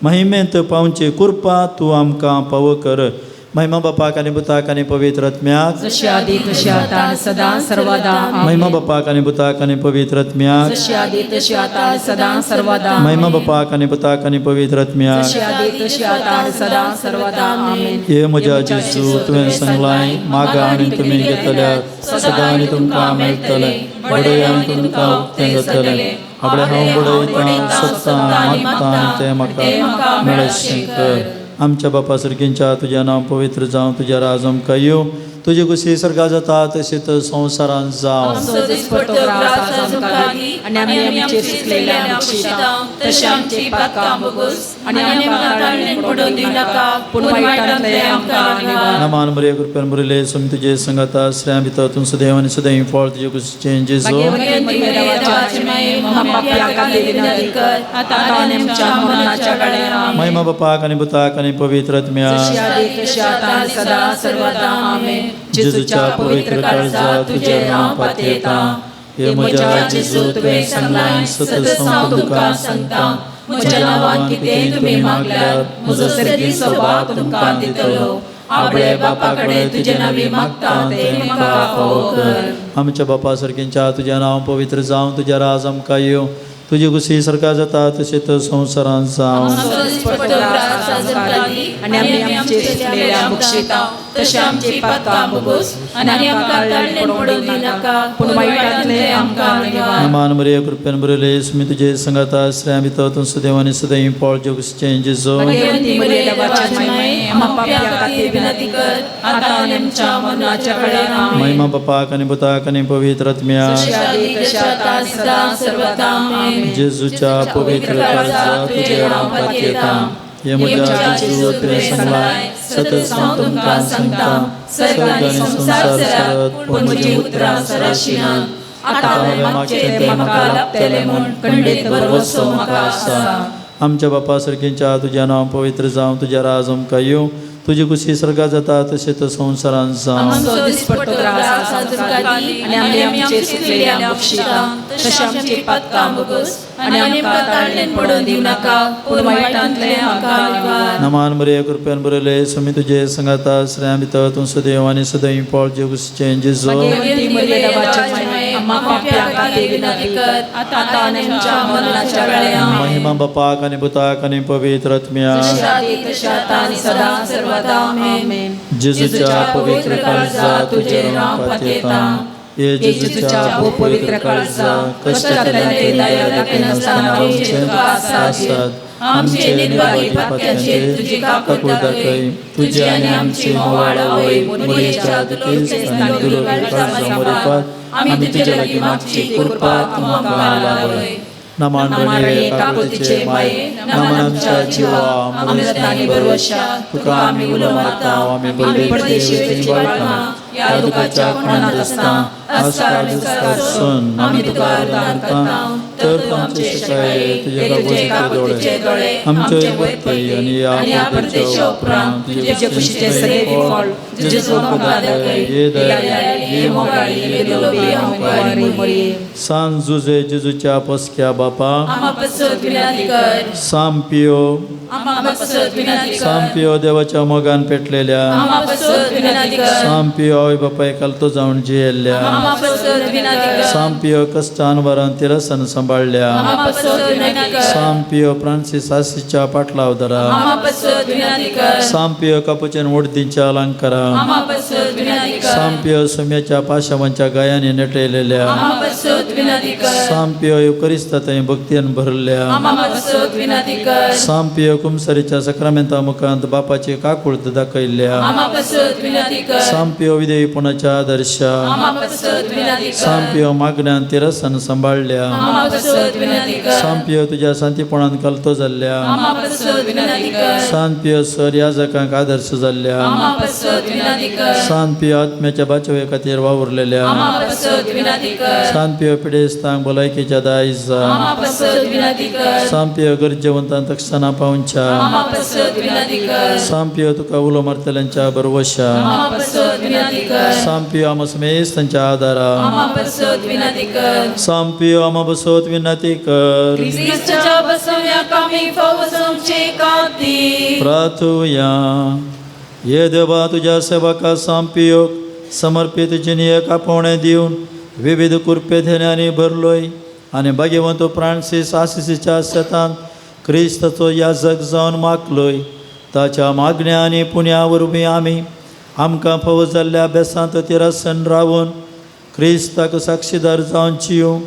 महिमेंत पावची कृपा तूं आमकां फावो कर. महिमा बापाक आनी पुताक आनी पवित्र आत्म्याक जशी आदी तशी आता सदा सर्वदा. महिमा बापाक आनी पुताक आनी पवित्र आत्म्याक जशी आदी तशी आता सदा सर्वदा. महिमा बापाक आनी पुताक आनी पवित्र आत्म्याक जशी आदी तशी आता सदा सर्वदा. आमेन. हे म्हज्या जेजू तुवें सांगलाय मागा आनी तुमी घेतल्यार सदां आनी तुमकां मेळटलें. बडय आनी तुमकां उक्तें जातलें. आपले हांव बडयतां सोदतां मागतां आनी तें म्हाका मेळचें कर. आमच्या बापा सर्गींच्या तुजें नांव पवित्र जावं, तुज्या राज आमकां येवं, तुजी कुशी सर्गा जाता तशीच संवसारांत जावं. आमचो दिसपट्टो ग्रास आमकां दी आनी आमी आमचेर शिकलेल्या बक्षिता तशें आमची पातकां बोगूस आनी आमकां ताळमेन पडूंक दिनाका पूण वायटांतले आमकां निवार. नमान मरे कृपेन बरयले सोमी तुजे संगता आसऱ्या भितर तूं सदैव आनी सदैव फळ तुजे कुशीचें जेजू. महिमा बापाक आनी पुताक आनी पवित्र आत्म्याक सदा सर्वदा. आमेन. जेजूच्या पवित्र काळजात तुजें नांव पातयता. हे म्हज्या जेजू तुवें सांगलां सतत हांव तुका सांगता. म्हज्या नांवान कितेंय तुमी मागल्यार म्हजो सर्गीचो बाप तुमकां दितलो. आपले बापा कडेन तुजे नांवी मागता तें म्हाका फावो कर. आमच्या बापा सर्गींच्या तुजें नांव पवित्र जावं, तुजें राज आमकां येवं, तुझी कुशी सरका जाता तसे तर संसारान जावं आमचो पडतो त्रास आजकाली आणि आम्ही आमचे चुकलेल्या बक्षिता तशे आमचे पातकां बगोस आणि आमकां ताळणेन पडूं दिनाका पूण वायटांतले आमकां निवार नमान मरिया कृपेन बरयले मी तुझे संगाता आश्रया भितर तूं सुदैवानी सदैव पॉल जोगसचे जेजो भगवंती मरिया वाचन माय आम्हा पाप्या खातीर विनंती कर आता आनी आमच्या मरणाच्या वेळार आमेन महिमा बापाक आनी पुताक आनी पवित्र आत्म्या आदी कशाता सदा सर्वदा आमेन जेजूच्या पवित्र काळजात तुझे नाव पातयेता हे म्हज्या जेजू तुवें सांगलाय सतत हांव तुमकां सांगता सर्ग आनी संसार सरत पूण म्हजी उतरां सराशिनात आतां हांवें मागचें तें म्हाका लाभतलें म्हूण खंडीत भरवसो म्हाका आसा आमच्या बापा सारकेंच्या तुझें नांव पवित्र जावं तुझें राज आमकां येवं तुजी कुशी सर्गा जाता तशें तर संवसारांत जावं आमचो दिसपट्टो त्रास आजकाली आणि आम्ही आमचे चुकलेल्या बक्षिता तशे आमचे पातकां बगोस आणि आमकां ताळणेन पडूं दिवं नाका पूण वायटांतले आमकां निवार नमान मरिया कृपेन बरयले मी तुझे संगाता आश्रया भितर तूं सदैव आनी सदैव पॉल जोगसचे जेजो भगवंती मरिया वाचन माय आम्हा पाप्या खातीर विनंती कर आता आनी आमच्या मरणाच्या वेळार आमेन महिमा बापाक आनी पुताक आनी पवित्र आत्म्या आदी कशाता आनी सदा सर्वदा आमेन जेजूच्या पवित्र काळजात तुझे नाव पातयेता हे जेजूच्या पवित्र काळजात कष्टांतले दया दाखयनासतना आमचे दुखां आसात आमचे निर्वाही पातयांचे तुझी काकूट दाखय तुझे आनी आमची मोवाळ होय मरियेच्या दुलोरचे स्थान दुलोर आम्ही तुझे लागीं मागची कृपा तुमकां लाभय नमान मरिये काकुतीचे माये नमान आमच्या जिवा अमृतानी बरवशा तुका आम्ही उलो मारता आम्ही परदेशी वेची वाळमा या दुखाच्या कोणात असता आजकाल दुसकासून आम्ही तुका दान करता तर तू आमचे शिकाय तुझे काकुतीचे दोळे आमचे वैपई आणि या परदेशा उपरांत तुझे कुशीचे सगळे फळ तुझे सोपा दाखय ये दया ये मोगाळी ये लोभी आमकारी मरिये सांग जुजे जेजूच्या पसक्या बापा आम्हा पसत विनंती कर सांपियो आम्हा पसत विनंती कर सांपियो देवाच्या मोगान पेटलेल्या आम्हा पसत विनंती कर सांपियो आवय बापाय कालतो जावन जियेल्ल्या आम्हा पसत विनंती कर सांपियो कष्टान वरान तिरसन सांबाळल्या आम्हा पसत विनंती कर सांपियो फ्रांसीस आसीसच्या पाटलावदरा आम्हा पसत विनंती कर सांपियो कापुचेन वडदींच्या अलंकारा आम्हा पसत विनंती कर सांपियो सोम्याच्या पाशावांच्या गायांनी नटयलेल्या आम्हा पसत विनंती कर सांपियो युकरिस्तांतय भक्तीन भरल्या आम्हा पसत विनंती कर सांपियो कुमसरीच्या सक्रामेंता मुखांत बापाची काकुळत दाखयल्या आम्हा पसत विनंती कर सांपियो विधेयपणाच्या आदर्शा आम्हा पसत विनंती कर सांपियो मागण्यान तिरसन सांबाळल्या आम्हा पसत विनंती कर सांपियो तुझ्या शांतीपणान कलतो जाल्ल्या आम्हा पसत विनंती कर सांपियो सर याजकांक आदर्श जाल्ल्या आम्हा पसत विनंती कर सांपियो आत्म्याच्या बाचवे खातीर वावुरलेल्या आम्हा पसत विनंती कर सांपियो पिडेस्तांक भलायकेच्या दायज आम्हा पसत विनंती कर सांपियो गरजेवंतांक तक्षना पावच्या आम्हा पसत विनंती कर सांपियो तुका उलो मारतल्यांच्या बरवशा आम्हा पसत विनंती कर सांपियो आम समेस्तांच्या आदारा आम्हा पसत विनंती कर सांपियो आम बसोत विनंती कर क्रिस्ताच्या बसव्या कामी फौजमचे खातीर प्रार्थुया ये देवा तुझ्या सेवका सांपियो समर्पित जिनिये कापोवणे दिवन विविध कुरपे धेन्यांनी भरलोय आनी भाग्यवंत फ्रांसीस आसिसीच्या शेतांत क्रिस्ताचो याजक जावन मागलोय ताच्या मागण्या आनी पुण्या वरवीं आमी आमकां फावो जाल्ल्या अभ्यासांत तिरासन रावून क्रिस्ताक साक्षीदार जावन जियो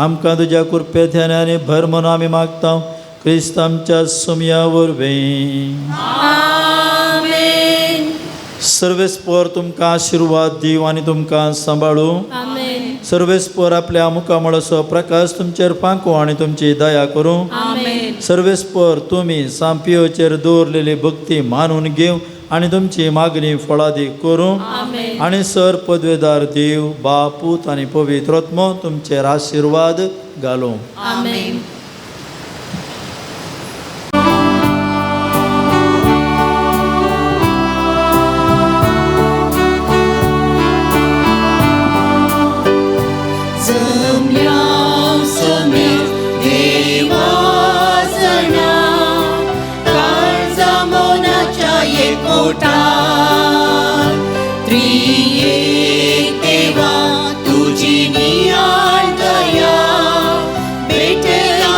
आमकां तुज्या कुरपे धेन्यांनी भर म्हणून आमी मागता क्रिस्त आमच्या सुमया वरवीं आमेन सर्वेस्पर तुमकां आशिर्वाद दिव आनी तुमकां सांबाळूं आमेन सर्वेस्पर आपल्या मुखामळसो प्रकाश तुमचेर फांको आनी तुमची दया करूं आमेन सर्वेस्पर तुमी सांपियोचेर दवरलेली भक्ती मानून घेव आनी तुमची मागणी फळादीक करूं आमेन आनी सर पदवेदार देव बाप पूत आनी पवित्र आत्मो तुमचेर आशिर्वाद घालूं आमेन तुझी नियाळ दया भेटला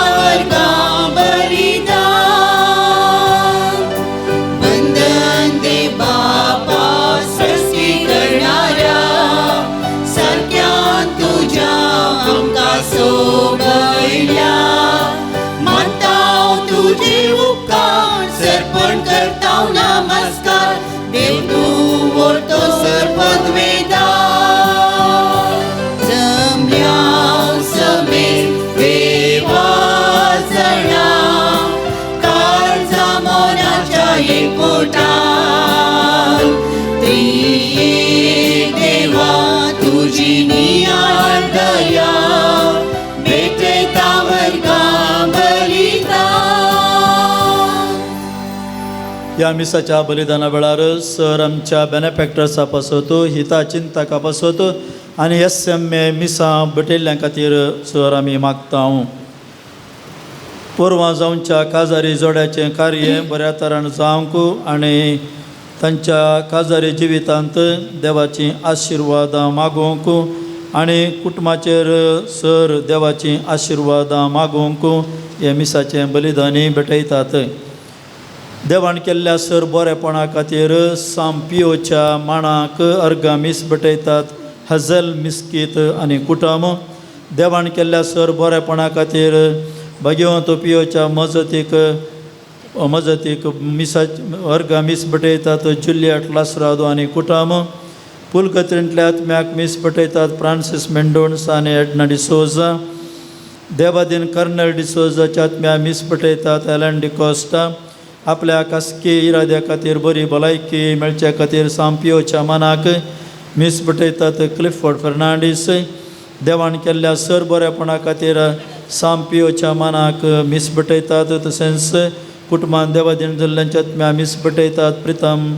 या मिसाच्या बलिदाना वेळार सर आमच्या बेनेफॅक्टर्सा पासतो हिता चिंतका पासतो आनी SMA मिसा बटयल्ल्या खातीर सर आमी मागता पोरवां जावच्या काजारी जोड्याचें कार्य बऱ्या तरान जावंक आनी तांच्या काजारी जिवितांत देवाची आशिर्वादां मागोवंक आनी कुटुंबाचेर सर देवाची आशिर्वादां मागोवंक हे मिसाचें बलिदानी भेटयतात. देवान केल्ल्या सर बरेपणा खातीर सांपियोच्या मांडाक अर्गां मीस भेटयतात. हजल मिस्कीत आनी कुटुंब देवान केल्ल्या सर बरेपणा खातीर भगवंत पियोच्या मजतीक मिसा अर्गां मीस भेटयतात. जुलियट लासरादो आनी कुटुंब पुलकत्रींतल्या आत्म्याक मीस भेटयतात. फ्रांसीस मेंडोन्स आनी एडना डिसोजा देवादीन कर्नल डिसोजाच्या आत्म्या मीस भेटयतात. एलन डिकोस्टा आपल्या खासगी इराद्या खातीर बरी भलायकी मेळच्या खातीर सांपियोच्या मनाक मीस भेटयतात. क्लिफोर्ड फर्नांडीस देवान केल्ल्या सर बरेपणा खातीर सांपियोच्या मनाक मीस भेटयतात. तशेंच कुटुंबान देवादीन जाल्ल्यांच्या आत्म्या मीस भेटयतात. प्रितम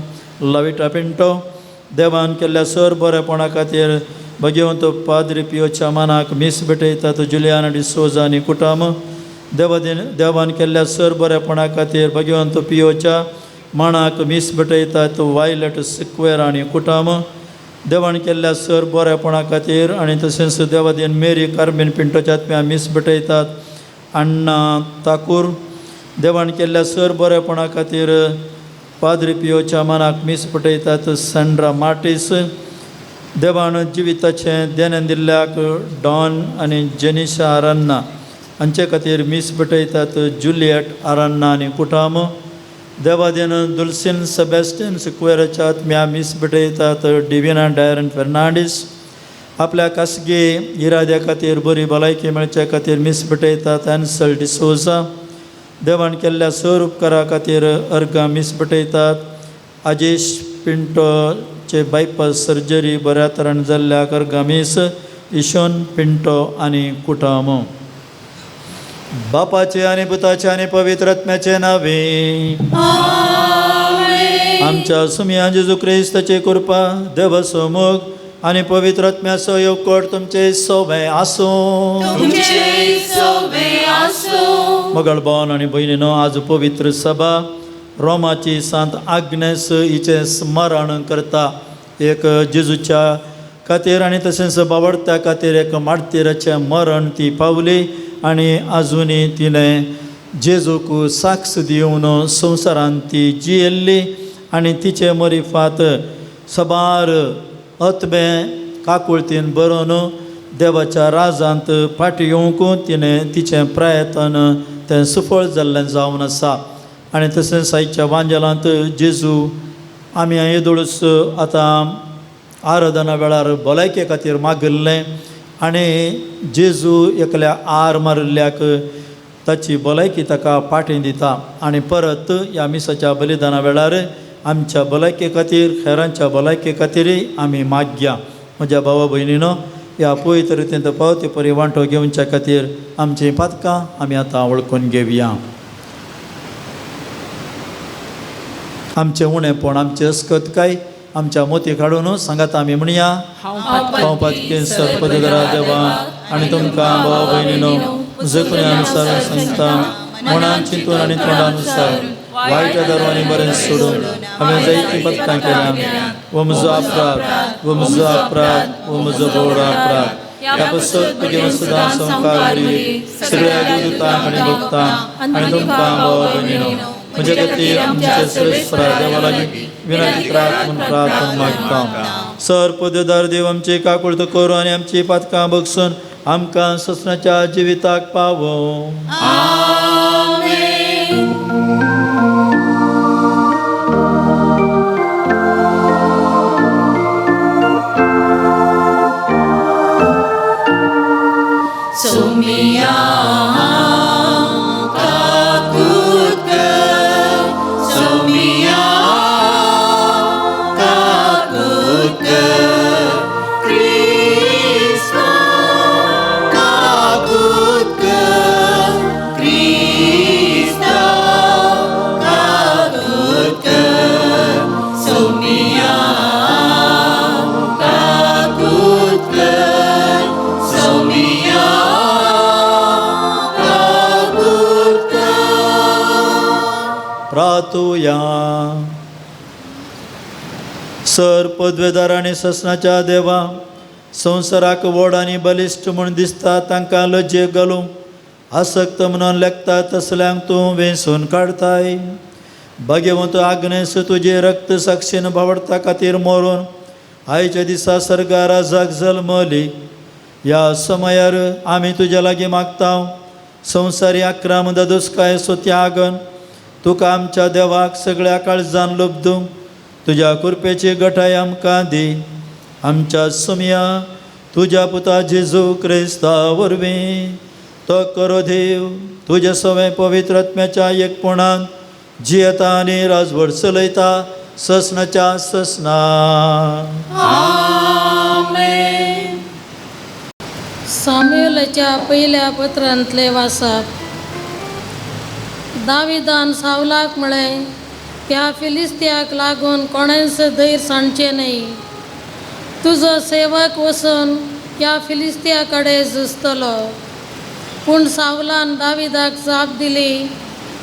लाविटा पिंटो देवान केल्ल्या सर बरेपणा खातीर भगवंत पाद्री पियोच्या मनाक मीस भेटयतात. जुलियाना डिसोजा आनी कुटुंब देवान केल्ल्या सर बरेपणा खातीर भगवंत पियोच्या मनाक मीस भेटयतात. वायलट सिक्वेर आनी कुटुंब देवान केल्ल्या सर बरेपणा खातीर आनी तशेंच देवादीन मेरी कार्मेन पिंटोच्या आत्म्या मीस भेटयतात. अण्णा ताकूर देवान केल्ल्या सर बरेपणा खातीर पाद्री पियोच्या मनाक मीस भेटयतात. सँड्रा मार्टीस देवान जिविताचें देणें दिल्ल्याक डॉन आनी जेनिशा आरान्ना हांचे खातीर मीस भेटयतात. जुलियट आरान्ना आनी कुटुंब देवादीन दुल्सिन सेबॅस्टियन सिक्वेराच्या आत्म्या मीस भेटयतात. डिविना डायरन फेर्नांडीस आपल्या खासगी इराद्या खातीर बरी भलायकी मेळच्या खातीर मीस भेटयतात. एन्सल डिसोजा देवान केल्ल्या सर उपकारा खातीर अर्गां मीस भेटयतात. आजेश पिंटोचे बायपास सर्जरी बऱ्या तरान जाल्ल्याक अर्गां मीस. इशोन पिंटो आनी कुटुंब बापाचे आनी पुताचे आनी पवित्र आत्म्याचे नावे आमच्या सुमिया जेजू क्रिस्ताची कृपा देवसमूग आनी पवित्र आत्म्या सहयोग तुमचे सोबे आसूं. मोगळबान आनी भयणीनो आज पवित्र सभा रोमाची सांत आग्नेस हिचे स्मरण करता. एक जेजूच्या खातीर आनी तशेंच बावडत्या खातीर एक मार्तिराचें मरण ती पावली आनी आजुनी तिणें जेजूक साक्ष दिवन संवसारांत ती जियेल्ली आनी तिचे मरिफात सबार आत्में काकुळतीन बरोवन देवाच्या राजांत फाटी येवंक तिणें तिचें प्रयत्न तें सफळ जाल्लें जावन आसा. आनी तशेंच आयच्या वांजेलांत जेजू आमी येदोळूच आतां आराधना वेळार भलायके खातीर मागिल्लें आनी जेजू एकल्या आर मारिल्ल्याक ताची भलायकी ताका फाटीं दिता. आनी परत ह्या मिसाच्या बलिदाना वेळार आमच्या भलायके खातीर हेरांच्या भलायके खातीरय आमी मागया. म्हज्या भावा भयणीनो ह्या पवित्र रितीन पावते परी वांटो घेवच्या खातीर आमचीं पातकां आमी आतां वळखून घेवया. आमचें उणेंपण आमचें अस्कतकाय आमच्या मोती काडून सांगात आमी म्हणया हांव पातकें सरपदरा देवा आनी तुमकां भाव भयणीनो जखणी अनुसार सांगता मनान चिंतून आनी तोंडानुसार वायट धर्मांनी बरें सोडून हांवें जायतीं पथकां केल्या. वो म्हजो अपराध वो म्हजो अपराध वो म्हजो व्हड अपराध. ह्या पसत तुगे सदां संवकार सगळ्या देवदूतांक आनी भक्तांक आनी तुमकां भाव भयणीनो म्हजे खातीर आमचे श्रेष्ठ देवा लागीं विनंती प्रार्थना मागता. सर पददार देव आमची काकुळत करूं आनी आमची पातकां बगसून आमकां ससनाच्या जिविताक पावो. Cristo, रातूया. सर पदवेदार आनी ससनाच्या देवा, संवसाराक व्हड आनी बलिश्ट म्हूण दिसता तांकां लज्जेक घालूंक आसक्त म्हणून लेखता तसल्यांक तूं वेंसून काडताय. भाग्यवंत आग्नेस तुजे रक्त साक्षीन भावडता खातीर मरून आयच्या दिसा सर्गा राजाक जल्मली. ह्या समयार आमी तुज्या लागीं मागता, संवसारी आक्रामदा दुस्काय सो त्यागन तुका आमच्या देवाक सगळ्या काळजान लबदूंक तुज्या कृपेची गठाय आमकां दी. आमच्या सुमया तुज्या पुता जेजू क्रिस्ता वरवीं तो करो देव तुजे सवय पवित्र आत्म्याच्या एकपणान जियेता आनी राजवट चलयता ससनाच्या ससना. आमेन. सामुएलाच्या पहिल्या पत्रांतले वाचप. दाविदान सावलाक म्हळें, ह्या फिलिस्त्याक लागून कोणेंच धैर्य सांडचें न्हय. तुजो सेवक वचून ह्या फिलिस्त्या कडेन झुजतलो. पूण सावलान दाविदाक जाप दिली,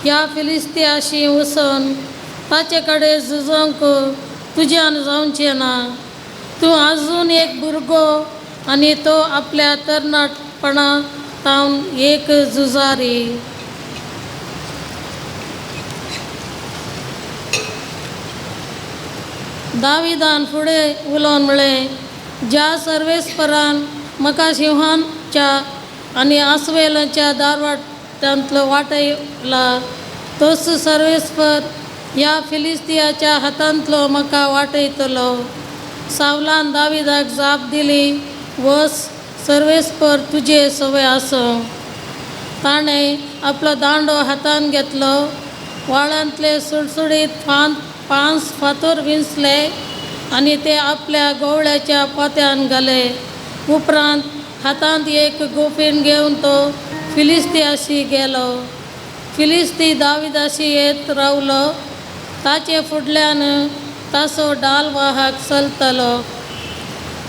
ह्या फिलिस्त्याशी वचून ताचे कडेन झुजोंक तुज्यान जावचें ना. तूं आजून एक भुरगो आनी तो आपल्या तरणाटपणा तावन एक झुजारी. दाविदान फुडें उलोवन म्हळें, ज्या सर्वेस्परान म्हाका सिंहाच्या आनी आस्वेलाच्या दारवाटांतलो वाटयला, तोच सर्वेस्पर ह्या फिलिस्तियाच्या हातांतलो म्हाका वाटयतलो. सावलान दाविदाक जाप दिली, वस, सर्वेस्पर तुजे सवय आसूं. ताणें आपलो दांडो हातान घेतलो, वाळांतले सुडसुडीत पांच फातर विंचले आनी ते आपल्या गोवळ्याच्या पोत्यान घाले. उपरांत हातांत एक गोफीण घेवन तो फिलिस्त्याशी गेलो. फिलिस्ती दाविदाशी येत रावलो, ताचे फुडल्यान ताचो डाल वाहक चलतलो.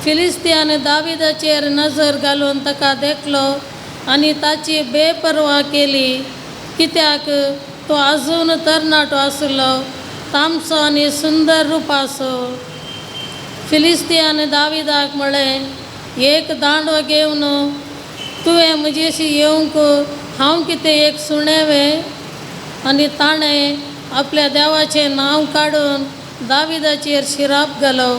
फिलिस्त्यान दाविदाचेर नजर घालून ताका देखलो आनी ताची बेपरवा केली, कित्याक तो आजून तरणाटो आसलो, तामसो आनी सुंदर रुपाचो. फिलिस्त्यान दाविदाक म्हळें, एक दांडो घेवन तुवें म्हजेशी येवंक हांव कितें एक सुणेवें. आनी ताणें आपल्या देवाचें नांव काडून दाविदाचेर शिराप घालो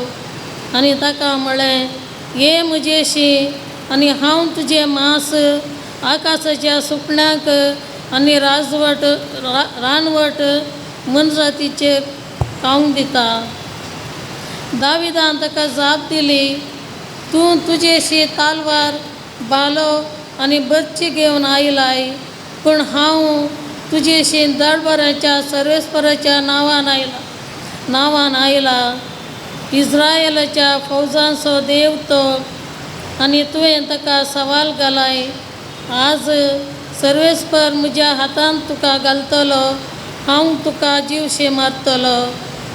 आनी ताका म्हळें, ये म्हजेशी आनी हांव तुजें मांस आकाशाच्या सुकण्यांक आनी रानवट मनजातीचेर खावंक दिता. दाविदान ताका जाप दिली, तूं तुजेशी तालवार, भालो आनी बच्ची घेवन आयलाय, पूण हांव तुजेशी दळबऱ्याच्या सर्वेस्पराच्या नांवान आयला. इस्रायेलाच्या फौजांचो देव तो, आनी तुवें ताका सवाल घालाय. आज सर्वेस्पर म्हज्या हातांत तुका घालतलो, हांव तुका जीवशी मारतलो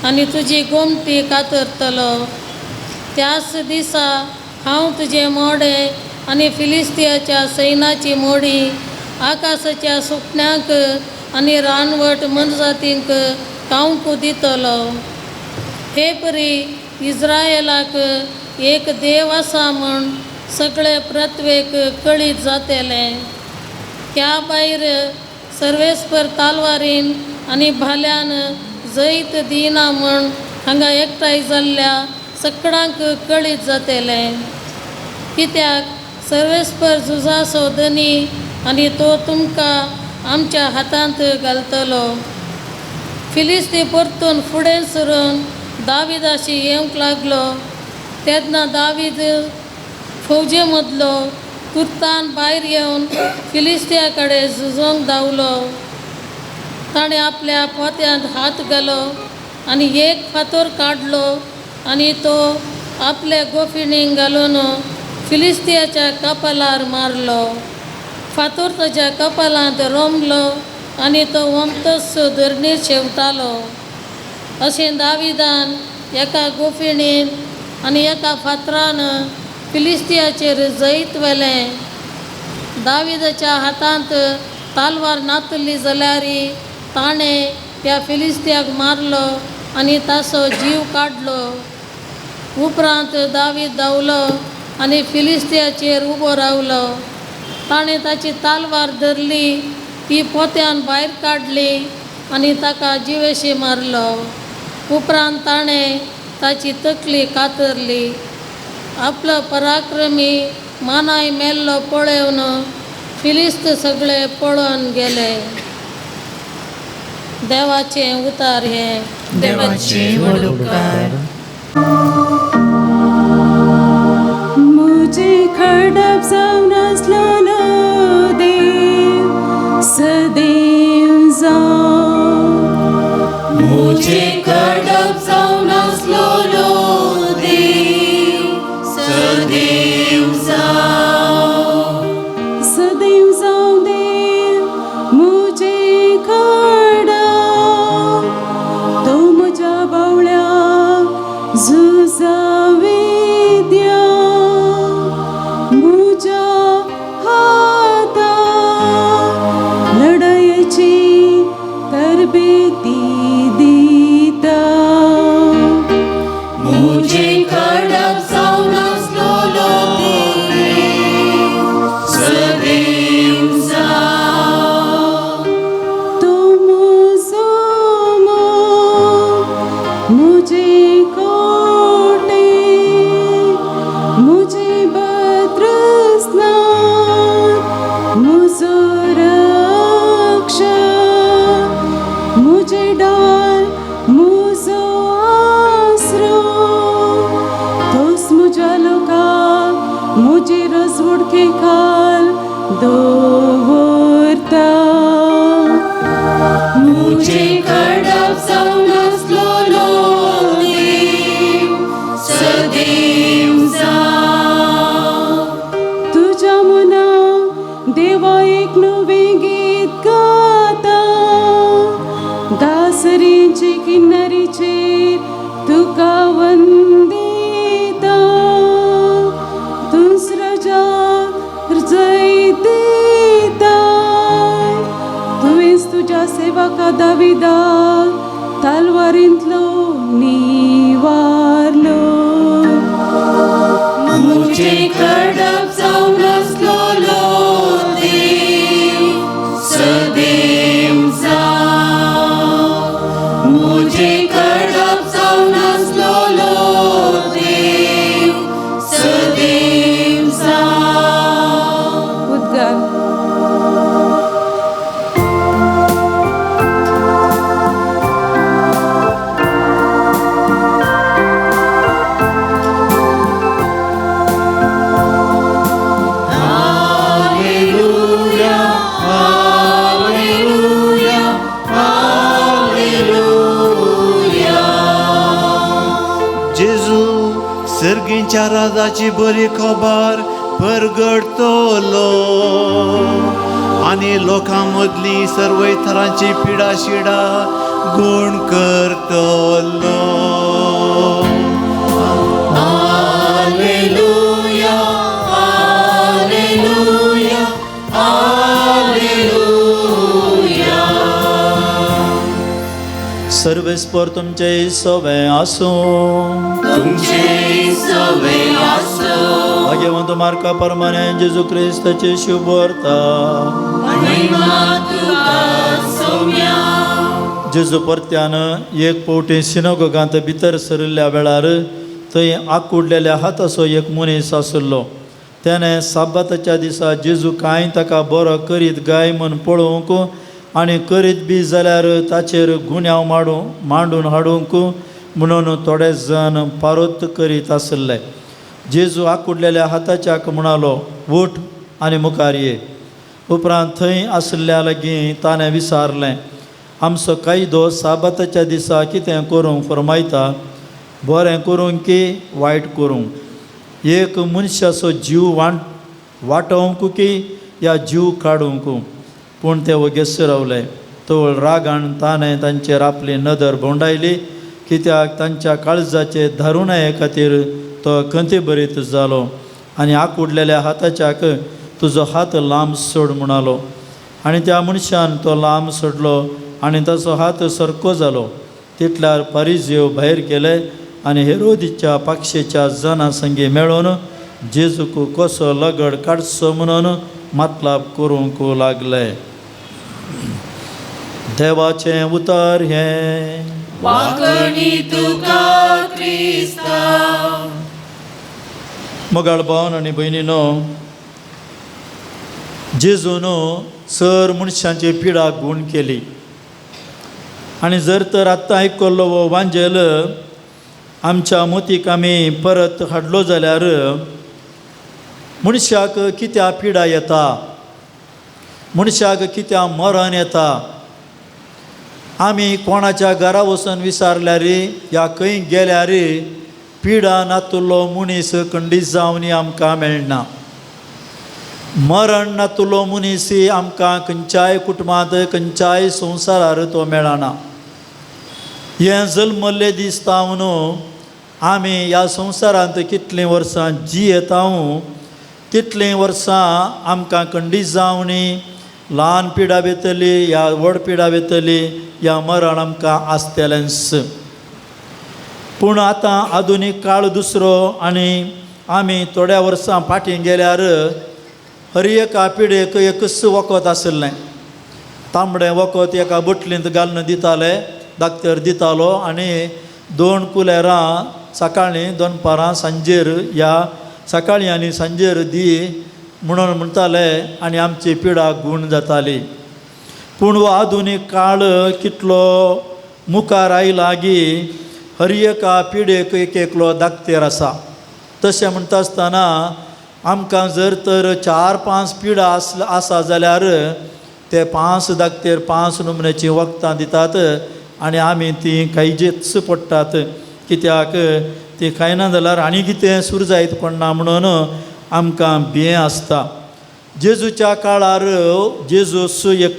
आनी तुजी गोमटी कातरतलो. त्याच दिसा हांव तुजें मोडें आनी फिलिस्तियाच्या सैनाची मोडी आकाशाच्या सुकण्यांक आनी रानवट मनजातींक खावंक दितलो. हे परी इस्रायेलाक एक देव आसा म्हूण सगळे प्रत्वेक कळीत जातलें. त्या भायर सर्वेस्पर तालवारीन आनी भाल्यान जैत दिना म्हूण हांगा एकठांय जाल्ल्या सगळ्यांक कळीत जातलें. कित्याक सर्वेस्पर झुजाचो धनी आनी तो तुमकां आमच्या हातांत घालतलो. फिलिस्ती परतून फुडें सरून दाविदाशी येवंक लागलो. तेन्ना दावीद फौजे मदलो तुर्तान भायर येवन फिलिस्त्या कडेन झुजोंक धांवलो. ताणें आपल्या पोत्यांत हात घालो आनी एक फातर काडलो आनी तो आपल्या गोफिणीक घालून फिलिस्तियाच्या कपालार मारलो. फातर ताच्या कपालांत रोमलो आनी तो वमतस धरणीर शेवतालो. अशें दाविदान एका गोफिणीन आनी एका फातरान फिलिस्तियाचेर जैत व्हेलें. दाविदाच्या हातांत तालवार नातली जाल्यार ताणें त्या फिलिस्त्याक मारलो आनी ताचो जीव काडलो. उपरांत दावीद धांवलो आनी फिलिस्त्याचेर उबो रावलो. ताणें ताची तालवार धरली, ती पोत्यान भायर काडली आनी ताका जिवेशी मारलो. उपरांत ताणें ताची तकली कातरली. आपलो पराक्रमी मानाय मेल्लो पळोवन फिलिस्त सगळे पळोवन गेले. देवाचें उतार हे. देवाचे वडुकार. मुझे खडप जावन आसलेलो देव सदैव जावं. मुझे कडप जावन आसलोलो देव सदैव जावं. सदैव जावं देव मुझे खडप. तो म्हज्या बावळ्याक झुजावे द्या. म्हज्या हाताक लढायेची तरबेती दिता. मुझे कडप जावन आसलोलो देव सदैव जावं. तो म्हजो मोग, मुझे कोटे, मुझे बत्रस्नान, म्हजो रक्षक, मुझे डाल, म्हजो आसरो. तोच म्हज्या लोकांक म्हजी रजवडके खाल दवरता. मुझे कडप जावन आसलोलो देव सदैव जावं. तुझ्या मना देवा एक नवें गीत गाता. दासरीचे किन्नरीचेर तुका वंदिता. दुसऱ्याच्या जय दिता. तुवेंच तुझ्या सेवका दाविदाक तालवारींतलो निवारलो. मुझे कडप जावन आसलोलो देव सदैव जावं. मुझे कडप जावन आसलोलो देव सदैव जावं. उद्गार. जेजू सर्गींच्या राजाची बरी खबर परगडतलो आनी लोकां मदली सर्व थरांची पिडा शिडा गुण करतलो. Alleluia, Alleluia, Alleluia. सर्वेस्पर तुमचे सवे आसूं. तुमचे सवे आसो. भाग्यवंत मार्का प्रमाणे जेजू क्रिस्ताची शुभ वार्ता. महिमा तुका सौम्या. जेजू परत्यान एक पावटी सिनोगोगांत भितर सरिल्ल्या वेळार थंय आंकुडलेल्या हाताचो एक मनीस आसलो. त्याने साबाताच्या दिसा जेजू कांय ताका बरो करीत गाय म्हूण पळोवंक आनी करीत बी जाल्यार ताचेर गुन्यांव मांडून हाडूंक म्हणून थोडे जण पारोत करीत आसले. जेजू आंकुडलेल्या हाताच्याक म्हणालो, उठ आनी मुखार ये. उपरांत थंय आसल्या लागीं ताणें विचारलें, आमचो कायदो साबाताच्या दिसा कितें करूंक फरमायता, बरें करूंक की वायट करूंक, एक मनशाचो जीव वाटोवंक की या जीव काडूंक. पूण ते वगेस रावले. तवळ रागान ताणें तांचेर आपली नदर भोंडायली, कित्याक तांच्या काळजाचे धारुणाये खातीर तो खंतीभरीत जालो. आनी आंकुडलेल्या हाताच्याक तुजो हात लांब सोड म्हणालो. आनी त्या मनशान तो लांब सोडलो आनी ताचो हात सरको जालो. तितल्यार फारिझेव भायर गेले आनी हेरोदीच्या पक्षेच्या जना संगे मेळून जेजूक कसो लगड काडचो म्हणून मतलाब करूंक लागले. देवाचें उतर हें. वाकणी तुका क्रिस्ता. मोगाळ भावन आनी भयणीनो, जेजून सर मनशांची पिडा गूण केली. आनी जर तर आत्तां आयकल्लो हो वांजेल आमच्या मतीक आमी परत हाडलो जाल्यार मनशाक कित्या पिडा येता, मनशाक कित्या मरण येता. आमी कोणाच्या घरा वचून विचारल्यार या खंय गेल्यार पिडा नातुल्लो मनीस खंडीत जावन आमकां मेळना. मरण नातुल्लो मनीस आमकां खंयच्याय कुटुंबांत खंयच्याय संवसारार तो मेळना. हें जल्मल्ले दीस तावन आमी ह्या संवसारांत कितलीं वर्सां जियेता तितलीं वर्सां आमकां खंडीत जावन ल्हान पिडा येतली या व्हड पिडा येतली या मरण आमकां आसतलेंच. पूण आतां आधुनीक काळ दुसरो आनी आमी थोड्या वर्सां फाटीं गेल्यार हर एका पिडेक एकच वखद आसलें. तांबडें वखद एका बटलींत घालून दिताले, दाक्तर दितालो आनी 2 कुलेरां सकाळीं 2 पारां सांजेर या सकाळीं आनी सांजेर दी म्हणून म्हणटाले आनी आमची पिडा गूण जाताली. पूण हो आधुनीक काळ कितलो मुखार आयला की हर एका पिडेक एक एकलो दाक्तेर आसा. तशें म्हणटा आसतना आमकां जर तर 4-5 पिडा आसा जाल्यार ते 5 दाक्तेर 5 नमुन्याची वखदां दितात आनी आमी ती खायचीच पडटात. कित्याक ती खायना जाल्यार आनी कितें सुरू जायत पडना म्हणून आमकां भियें आसता. जेजूच्या काळार जेजूस एक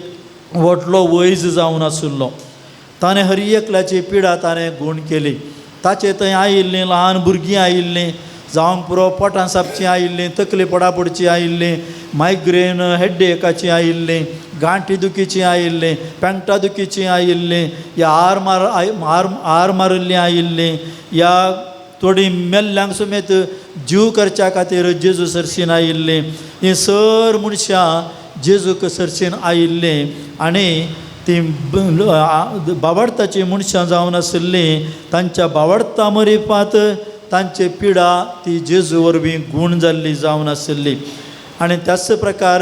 व्हडलो वैज जावन आशिल्लो. ताणें हर एकल्याची पिडा ताणें गूण केली. ताचे थंय आयिल्लीं ल्हान भुरगीं आयिल्लीं, जावंक पुरो पोटां सापचीं आयिल्लीं, तकली पडापडची आयिल्लीं, मायग्रेन हेड्डेकाची आयिल्लीं, गांठी दुखीचीं आयिल्लीं, पेंटा दुखीचीं आयिल्लीं, या आर मारिल्लीं आयिल्लीं, या थोडीं मेल्ल्यांक सुमेत जीव करच्या खातीर जेजू सरशीन आयिल्लीं. हीं सर मनशां जेजूक सरशीन आयिल्लीं आनी ती बावडताची मनशां जावन आशिल्लीं. तांच्या बावडता मरिपात तांची पिडा ती जेजू वरवीं गूण जाल्ली जावन आशिल्ली. आनी त्याच प्रकार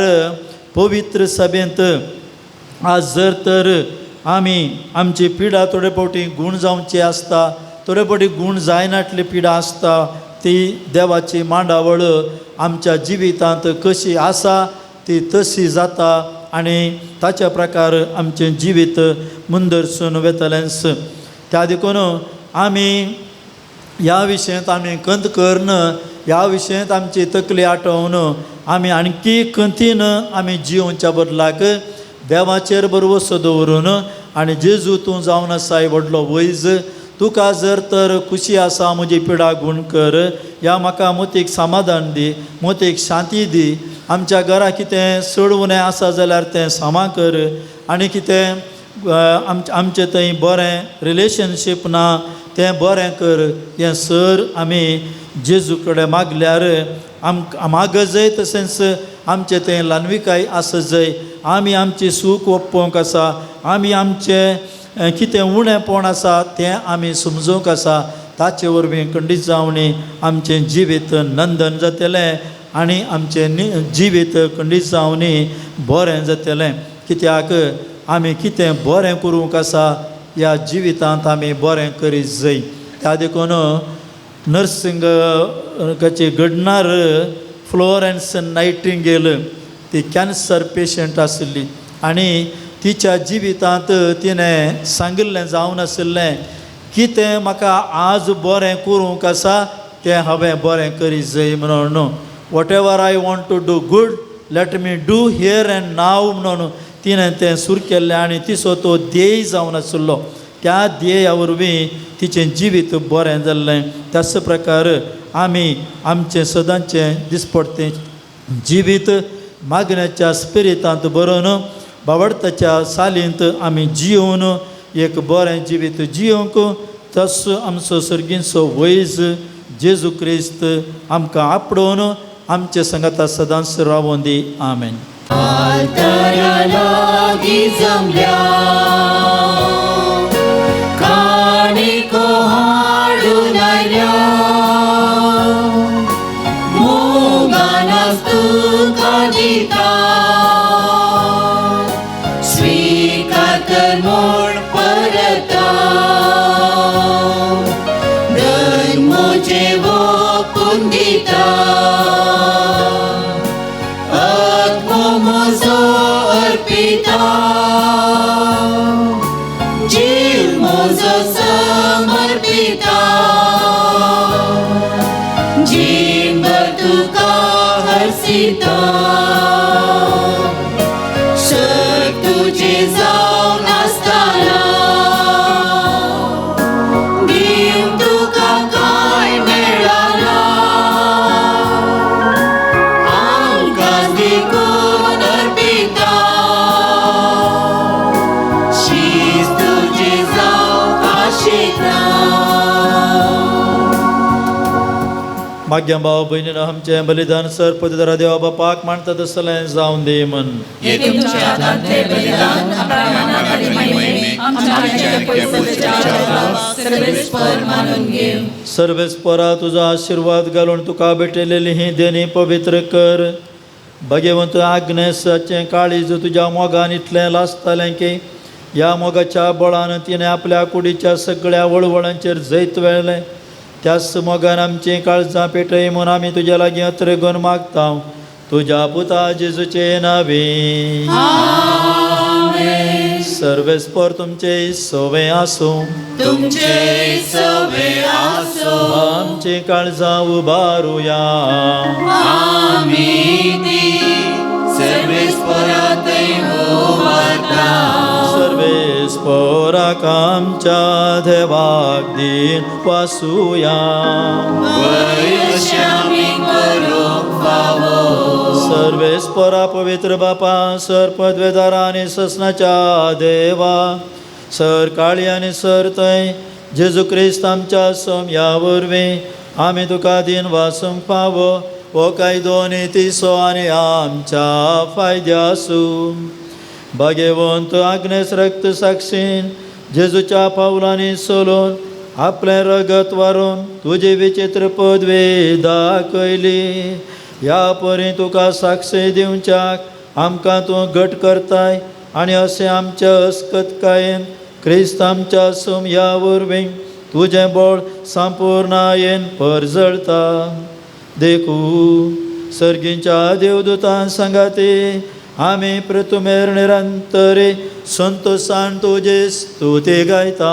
पवित्र सभेंत आज जर तर आमी आमची पिडा थोडे फावटी गूण जावची आसता, थोडे फावटी गूण जायनाटली पिडा आसता, ती देवाची मांडावळ आमच्या जिवितांत कशी आसा ती तशी जाता आनी ताच्या प्रकार आमचें जिवीत मुंदरसून वेतलेंच. त्या देखून आमी ह्या विशयांत आमी खंत करन, ह्या विशयांत आमची तकली आटोवन आमी आणकी खंतीन आमी जिवच्या बदलाक देवाचेर भरवोसो दवरून आनी जेजू तूं जावन आसा व्हडलो वैज. तुका जर तर खुशी आसा म्हजी पिडा गूण कर, ह्या म्हाका मतीक समाधान दी, मतीक शांती दी. आमच्या घरा कितें सडवणें आसा जाल्यार तें सामा कर आनी कितें आमचें थंय बरें रिलेशनशीप ना तें बरें कर. हें सर आमी जेजू कडेन मागल्यार माग जंय तशेंच आमचें तें ल्हानविकाय आसा जंय आमी आमची सूख ओप्पोवंक आसा, आमी आमचें कितें उणेंपण आसा तें आमी समजूंक आसा. ताचे वरवीं खंडीत जावन आमचें जिवीत नंदन जातलें आनी आमचें जिवीत खंडीत जावन बरें जातलें. कित्याक आमी कितें बरें करूंक आसा ह्या जिवितांत आमी बरें करीत जाय. त्या देखून नर्सिंगाची घडणार फ्लोरेन्स नायटिंगेल ती कॅन्सर पेशंट आशिल्ली आनी तिच्या जिवितांत तिणें सांगिल्लें जावन आशिल्लें कितें म्हाका आज बरें करूंक आसा तें हांवें बरें करीत जाय म्हणून. Whatever I want to do good let me do here and now म्हणून तिणें तें सुरू केल्लें आनी तिचो तो ध्येय जावन आशिल्लो. त्या ध्येया वरवीं तिचें जिवीत बरें जाल्लें. त्याच प्रकार आमी आमचें सदांचें दिसपडतें जिवीत मागण्याच्या स्पिरितांत बरोवन बावडताच्या सालींत आमी जिवन एक बरें जिवीत जियोंक तसो आमचो सर्गींचो वैज जेजू क्रिस्त आमकां आपडोवन आमचे संगता सदांच रावोन दी आमेन. आल्तारा लागीं जमल्या काणिको हाडून आयल्या मोगानास तुका दिता स्वीकार कर म्हूण परता धन म्हजे वोपून दिता म्हजो अर्पिता जीव म्हजो समर्पिता जीवभर तुका हरसिता शक तुजे जावन आसतना दिव तुका कांय मेळना आमकां देखून माग्या भाव भयणीनो आमचें बलिदान सर पदरा देवा बापाक मांडटा तसलें जावन दी म्हण. हे तुमच्या हातांतलें बलिदान आपल्या मनाखाली महिमेक आमच्या आत्म्याचे पवित्रतेच्या आदाराक सर्वेस्पर मानून घेव. सर्वेस्परा तुजो आशिर्वाद घालून तुका भेटलेली ही देणी पवित्र कर. भगवंत आग्नेसाचें काळीज तुज्या मोगान इतलें लासतालें की ह्या मोगाच्या बळान तिणें आपल्या कुडीच्या सगळ्या वळवळांचेर जैत वेळलें. त्याच मोगान आमची काळजां पेटय म्हूण आमी तुज्या लागीं अत्रेगोन मागता तुज्या पुता जेजूचे नांवे. सर्वेस्पर तुमचे सवे आसूं तुमचे सवे आसो आमची काळजां उबारुया. आमी ती सर्वेस्परांतय उबारता सर्वेस्पराक आमच्या देवाक दिन वासुया. अशें आमी करूंक फावो. सर्वेस्परा पवित्र बापा सर पदवेदारा आनी ससनाच्या देवा सर काळी आनी सर थंय जेजू क्रिस्त आमच्या सोम्या वरवीं आमी तुका दिन वासूंक फावो हो कायदो नितीसो आनी आमच्या फायद्या आसूं. भगवंत आग्नेस रक्त साक्षीन जेजूच्या पावलांनी सोलून आपलें रगत वारून तुजी विचित्र पदवी दाखयली. ह्या परी तुका साक्षी दिवच्याक आमकां तूं घट करताय आनी अशें आमच्या अस्कतकायेन क्रिस्त आमच्या सोम्या वरवीं तुजें बळ संपूर्णायेन परजळता. देखून सर्गींच्या देवदूतां सांगाती आमी प्रतुमेर निरंतरी संतोषान तुजे स्तुती गायता.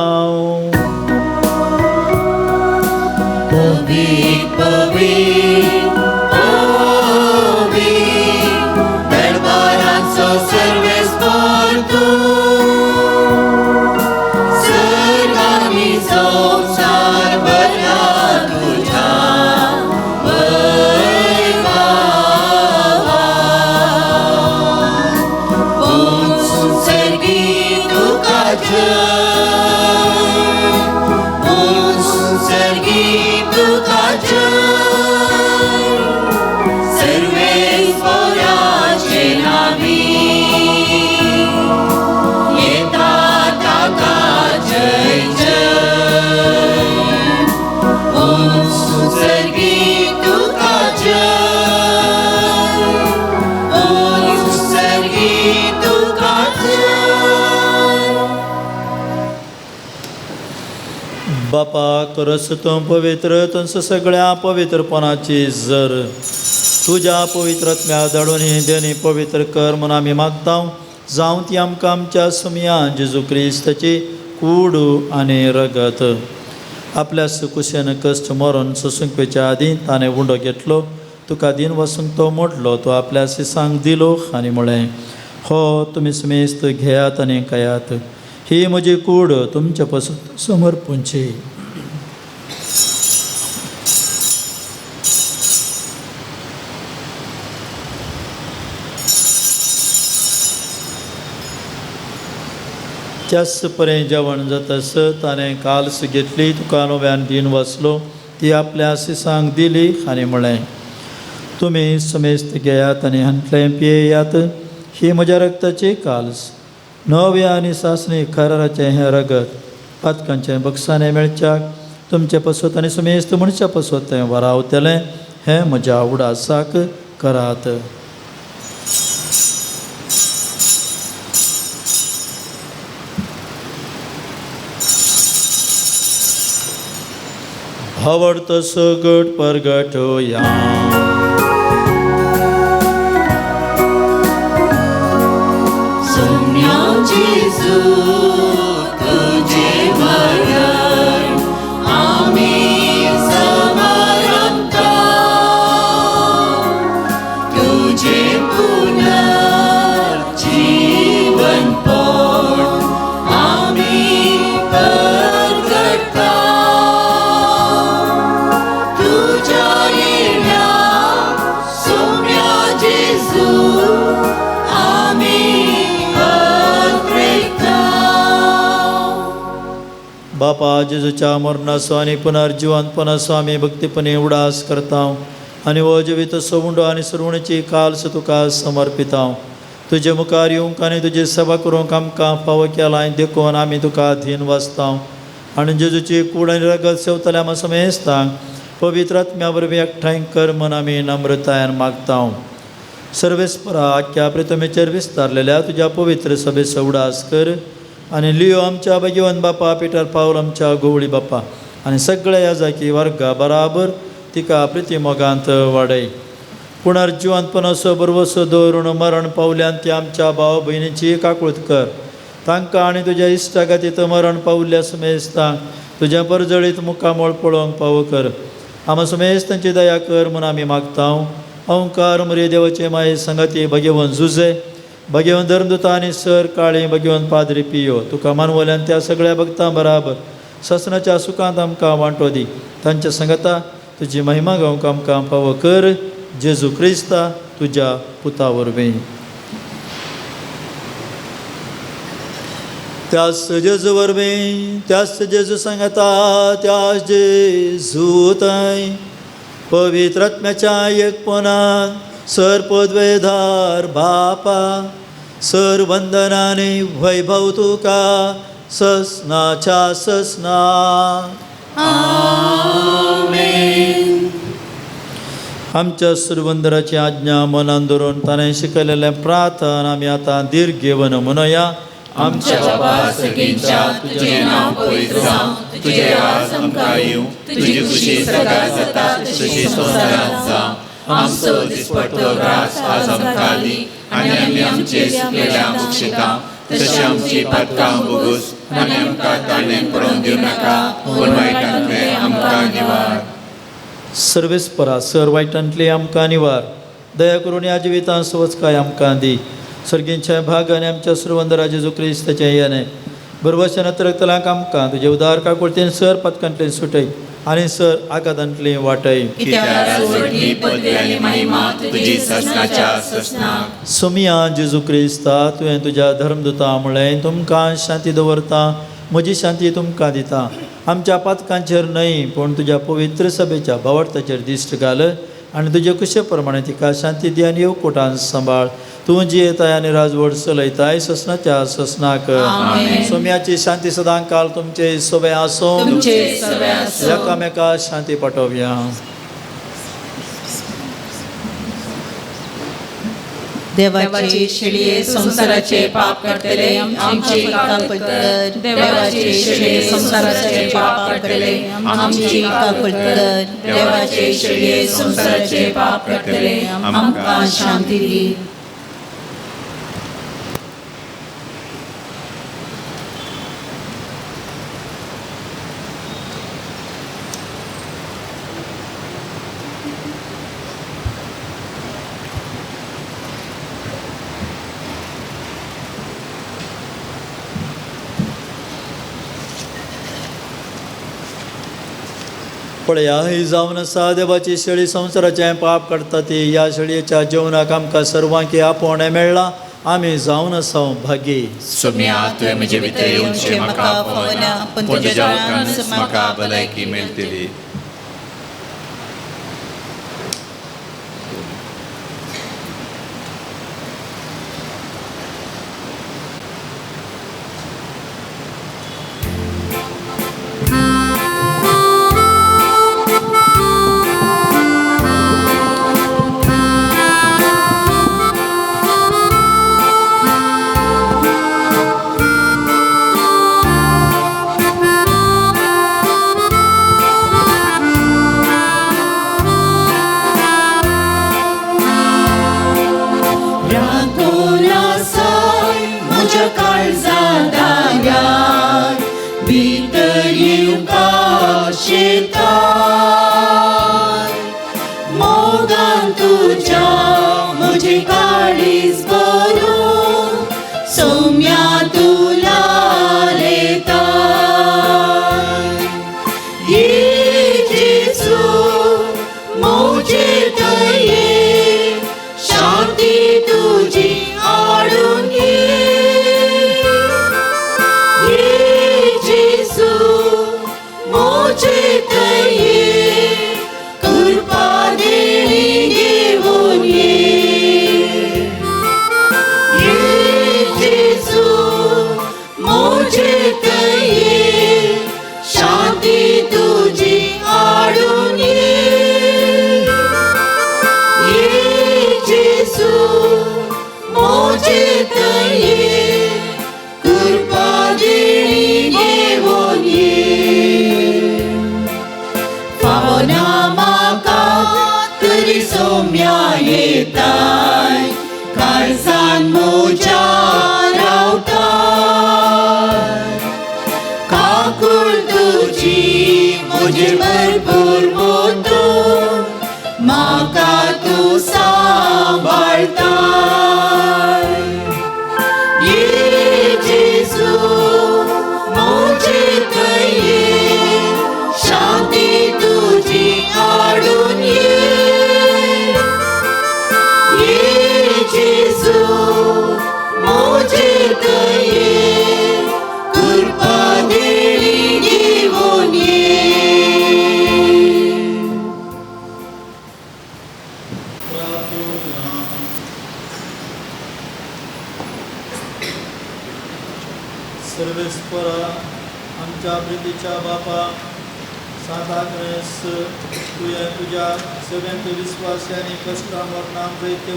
पवित्र पवित्र पवित्र दरबाराचो सर्वेस्पर तूं सर्ग आनी संवसार भरला तुज्या बापाक रस तूं पवित्र तंस सगळ्या पवित्रपणाची जर तुज्या पवित्रत्म्या धाडून ही देणी पवित्र कर म्हूण आमी मागता. जावं ती आमकां आमच्या सुमया जेजू क्रिस्ताची कूड आनी रगत. आपल्या सुकुशेन कश्ट मरून सोंसुंकपेच्या आदीं ताणें उंडो घेतलो. तुका दिन वसूंक तो मोडलो तो आपल्या सिसांक दिलो आनी म्हळें हो तुमी सुमेस्त घेयात आनी खायात. ही म्हजी कूड तुमच्या पासून समर्पूंची. त्याच परें जेवण जातस ताणें काल्स घेतली तुका नव्यान दिन वचलो ती आपल्या सिसांक दिली आनी म्हळें तुमी समेस्त घेयात आनी हांतलें पियेयात ही म्हज्या रक्ताची काल्स नवे आनी सासणी कराराचें हें रगत पातकांचें बक्षाने मेळच्याक तुमचे पसत आनी समेस्त मनशा पसत तें वरावतलें हें म्हज्या उडासाक करात. आवडतो सगट परगटोया सोम्या जेजू तुझे मरण आम्ही समारंभता तुझे पुनर्जीवन पण आम्ही परगटता तुझ्या येण्या सोम्या जेजू बापा जेजूच्या मरणाचो आनी पुनर्जिवंतपणाचो आमी भक्तीपणे उडास करता आनी हो जिवीत सवुंडो आनी सरवणीची काल्स तुका समर्पिता. तुजे मुखार येवंक आनी तुजी सेवा करूंक आमकां फावो केलां देखून आमी तुका धीन वाचता आनी जेजूची कूड आनी रगत सेवतल्या आमी समेस्तांक पवित्र आत्म्या वरवीं एकठांय कर म्हूण आमी नम्रतायेन मागता. सर्वेस्परा आख्या प्रितमेचेर विस्तारलेल्या तुज्या पवित्र सभेचो उडास कर आनी लियो आमच्या भगवंत बापा पिटर पावल आमच्या गोवळी बापा आनी सगळ्या याजाकी वर्गा बराबर तिका प्रिती मोगांत वाडय. पुनर्जिवंतपणाचो बरवसो दवरून मरण पावल्यान ती आमच्या भाव भयणीची काकुळट कर. तांकां आनी तुज्या इश्टा खातीर मरण पावल्ल्या समेस्तांक तुज्या परजळीत मुखामोळ पळोवंक फावो कर. आमी समेस्तांची दया कर म्हूण आमी मागता. ओंकार मरे देवाचे माये संगती भगवंत जुजे भगवंत धर्मदूता आनी सर काळी भगवंत पाद्री पियो तुका मानवल्यान त्या सगळ्या भक्तां बराबर ससनाच्या सुखांत आमकां वांटो दी. तांच्या संगता तुजी महिमा गावंक आमकां फावो कर. जेजू क्रिस्ता तुज्या पुता वरवीं. त्याच जेजू वरवीं त्याच जेजू सांगता त्याच जेजू थंय पवित्र आत्म्याच्या एकपणान सर पदवेधार बापा सर वंदनाने वैभव तुका ससनाच्या ससना. आमेन. आमच्या सुरवंदराची आज्ञा मनान धरून ताणें शिकयलेलें प्रार्थन आमी आतां दीर्घ घेवन म्हणया. आमच्या बाबा सगळ्यांच्या तुझे नाव पवित्र जावं तुझे राज आमकां येवं तुजी खुशी सदां जाता तशी संवसारांत जावं. आमचो दिसपट्टो ग्रास आज आमकां दी आनी आमी आमचे सुकलेल्यांक बक्षिता तशी आमची पातकां बोगूस आनी आमकां ताणें पडोवन दिवं नाका पूण वायटांतले आमकां निवार. सर्वेस्परा सर वायटांतली आमकां निवार. दया करून ह्या जिवितांत सवचकाय आमकां दी. सर्गींच्या भाग आनी आमच्या सुरवंदरा जेजू क्रिस्ताचें येणे बरवशें नत्रकतलांक आमकां तुजे उदार काकुळतेन सर पथकांतल्यान सुटय आनी सर आकांतांतली वाटय. सोमिया जेजू क्रिस्ता तुवें तुज्या धर्मदूता म्हळें तुमकां शांती दवरता म्हजी शांती तुमकां दिता. आमच्या पातकांचेर न्हय पूण तुज्या पवित्र सभेच्या भावार्थाचेर दिश्ट घाल आनी तुजे कुशे प्रमाणे तिका शांती दी आनी येवकोटान सांबाळ. तूं जियेताय आनी राजवट चलयताय ससनाच्या ससनाक. सोम्याची शांती सदां काल तुमचे सोबे आसूं एकामेका शांती पाठोवया. देवाचे शिडये संसाराचे पाप करतले आमची काकुळट कर. देवाचे शिडये संसाराचे पाप करतले आमची काकुळट कर. देवाचे शिडये संसाराचे पाप करतले आमकां शांती दी. पळया ही जावन आसा देवाची शेळी संवसाराचें पाप काडटा ती. ह्या शेळयेच्या जेवणाक आमकां सर्वांकी आपोवणें मेळ्ळां आमी जावन आसा भागी. सोम्या तुवें म्हजे भितर येवचें म्हाका पवना, पूण तुज्या उतरांच म्हाका भलायकी मेळटली. म्हज्या काळजांत आल्यार भितर येवपाक शेता मोगान तुज्या म्हजें काळीज भरून सोम्या तुला लेता. ये जेजू म्हजे दये शांती तुजी हाडून मोजे दये कृपा देणी घेऊन ये जेजू मोजे दये शांती तुजी हाडून ये जेजू मोजे दये कृपा देणी घेऊन ये. फावना म्हाका तरी सोम्या येताय काळजान म्हज्या रावताय. काकूळ तुजी म्हजे भरपूर मोतून म्हाका तूं सांबाळताय. ये जेजू मोजे दये शांती तुजी हाडून ये जेजू मोजे दये कृपा देणी घेऊन ये. सर्वेस्परा आमच्या प्रितीच्या बापा साधारणस तुझ्या सगळ्यांत विश्वासाने कष्टांवर नाम प्रेत्य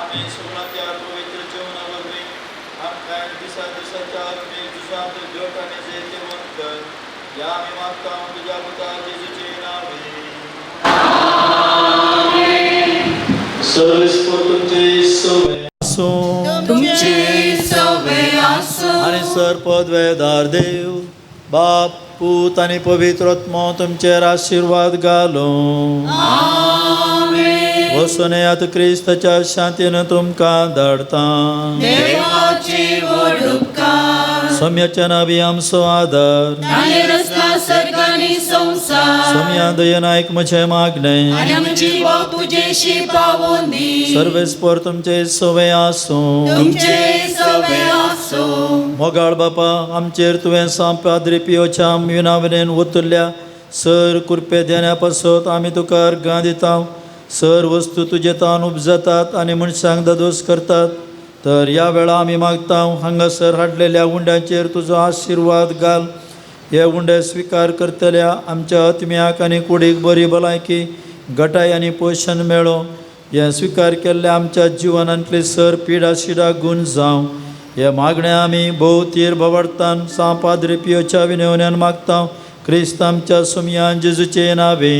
आम्ही सगळा त्या पवित्र जेवणावर आमच्या दिसाच्या आत्मे जुसात जोटाने जे जेवण कर या आम्ही मागता तुझ्या पुता जेजूचे नावे. सर्वेस्पर तुमचे सवय आसो आणि सरपद वेदार देव बाप पूत आणि पवित्र आत्मा तुमचेर आशीर्वाद घालो. वसून यात क्रिस्ताच्या शांतीन तुमकां धाडता. देवाची व्हड उपकार सोम्याच्या नावी आमचो आदार. ताणे रचला सर्ग आनी संसार सोम्या दयेन आयक म्हजें मागणें आनी आमची बोव तुजेशी पावोवन दी. सर्वेस्पर तुमचे सवय आसूं. तुमचे सवय आसो मोगाळ बापा आमचेर तुवें सांपाद्री पियोच्या विनावनेन वतुल्ल्या सर कृपे देण्या पासत आमी तुका अर्गां दिता. सर वस्तू तुजे तान उपजतात आनी मनशांक दोस करतात. तर या वेळा आमी मागता हांगासर हाडलेल्या उंड्यांचेर तुजो आशिर्वाद घाल. हे उंडे स्विकार करतल्या आमच्या आत्म्याक आनी कुडीक बरी भलायकी घटाय आनी पोशण मेळो. हे स्विकार केल्ल्या आमच्या जिवनांतली सर पिडा शिडा गुण जावं. हे मागणें आमी भोव तीर भवाडतान सांपाद्री पियोच्या विनवण्यान मागता. क्रिस्त आमच्या सोम्यान जेजूचे नावे.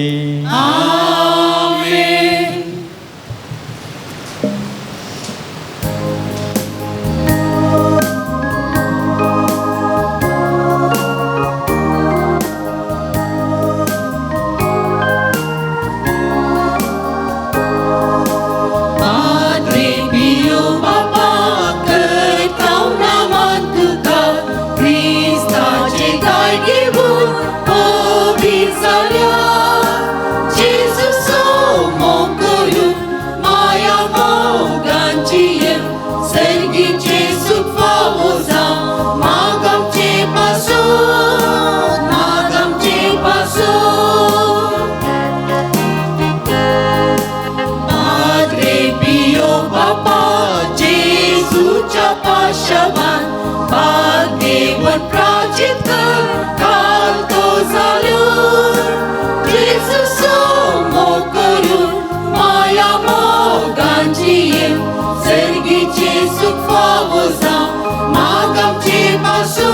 Jesus कोण प्राचित कर काल तो जाल्यार जेजूचो मोग करून माया मोगांची येव सर्गीची सुख फावो जावं माग आमचे पासून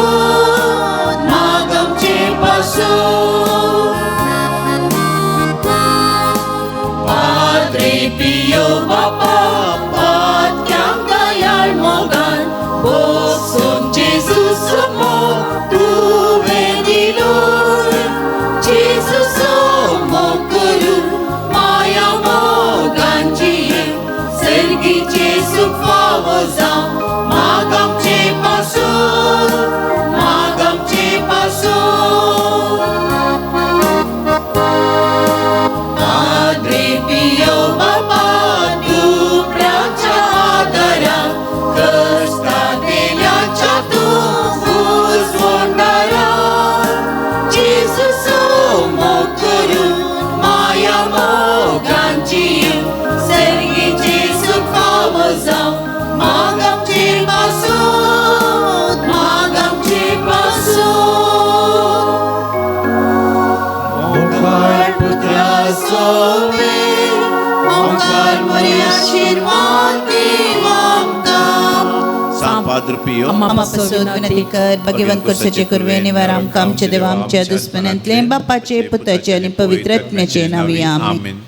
Padre Pio Bapa Patyang dayal mogan Bokson Jesus mo tuwe dilor Jesus mo guru maya mogan jiye Sergi Jesu fawaza magam che pasun Padre Pio Bapa tu pracha adara Kasta telyacha tu uzvondara Jesus mo guru maya moganci Sergi Jesu fawaza magam che pasun Onkar putra sobe Onkar Maria Shirvati Mamtam सांग पाद्र पियो आम्हा पासून विनंती कर भगवंत कुर्साचे कुरवे निवार आमकां आमच्या देवा आमच्या दुश्मनांतले बापाचे पुताचे आणि पवित्र आत्म्याचे नावे आमेन. आमेन.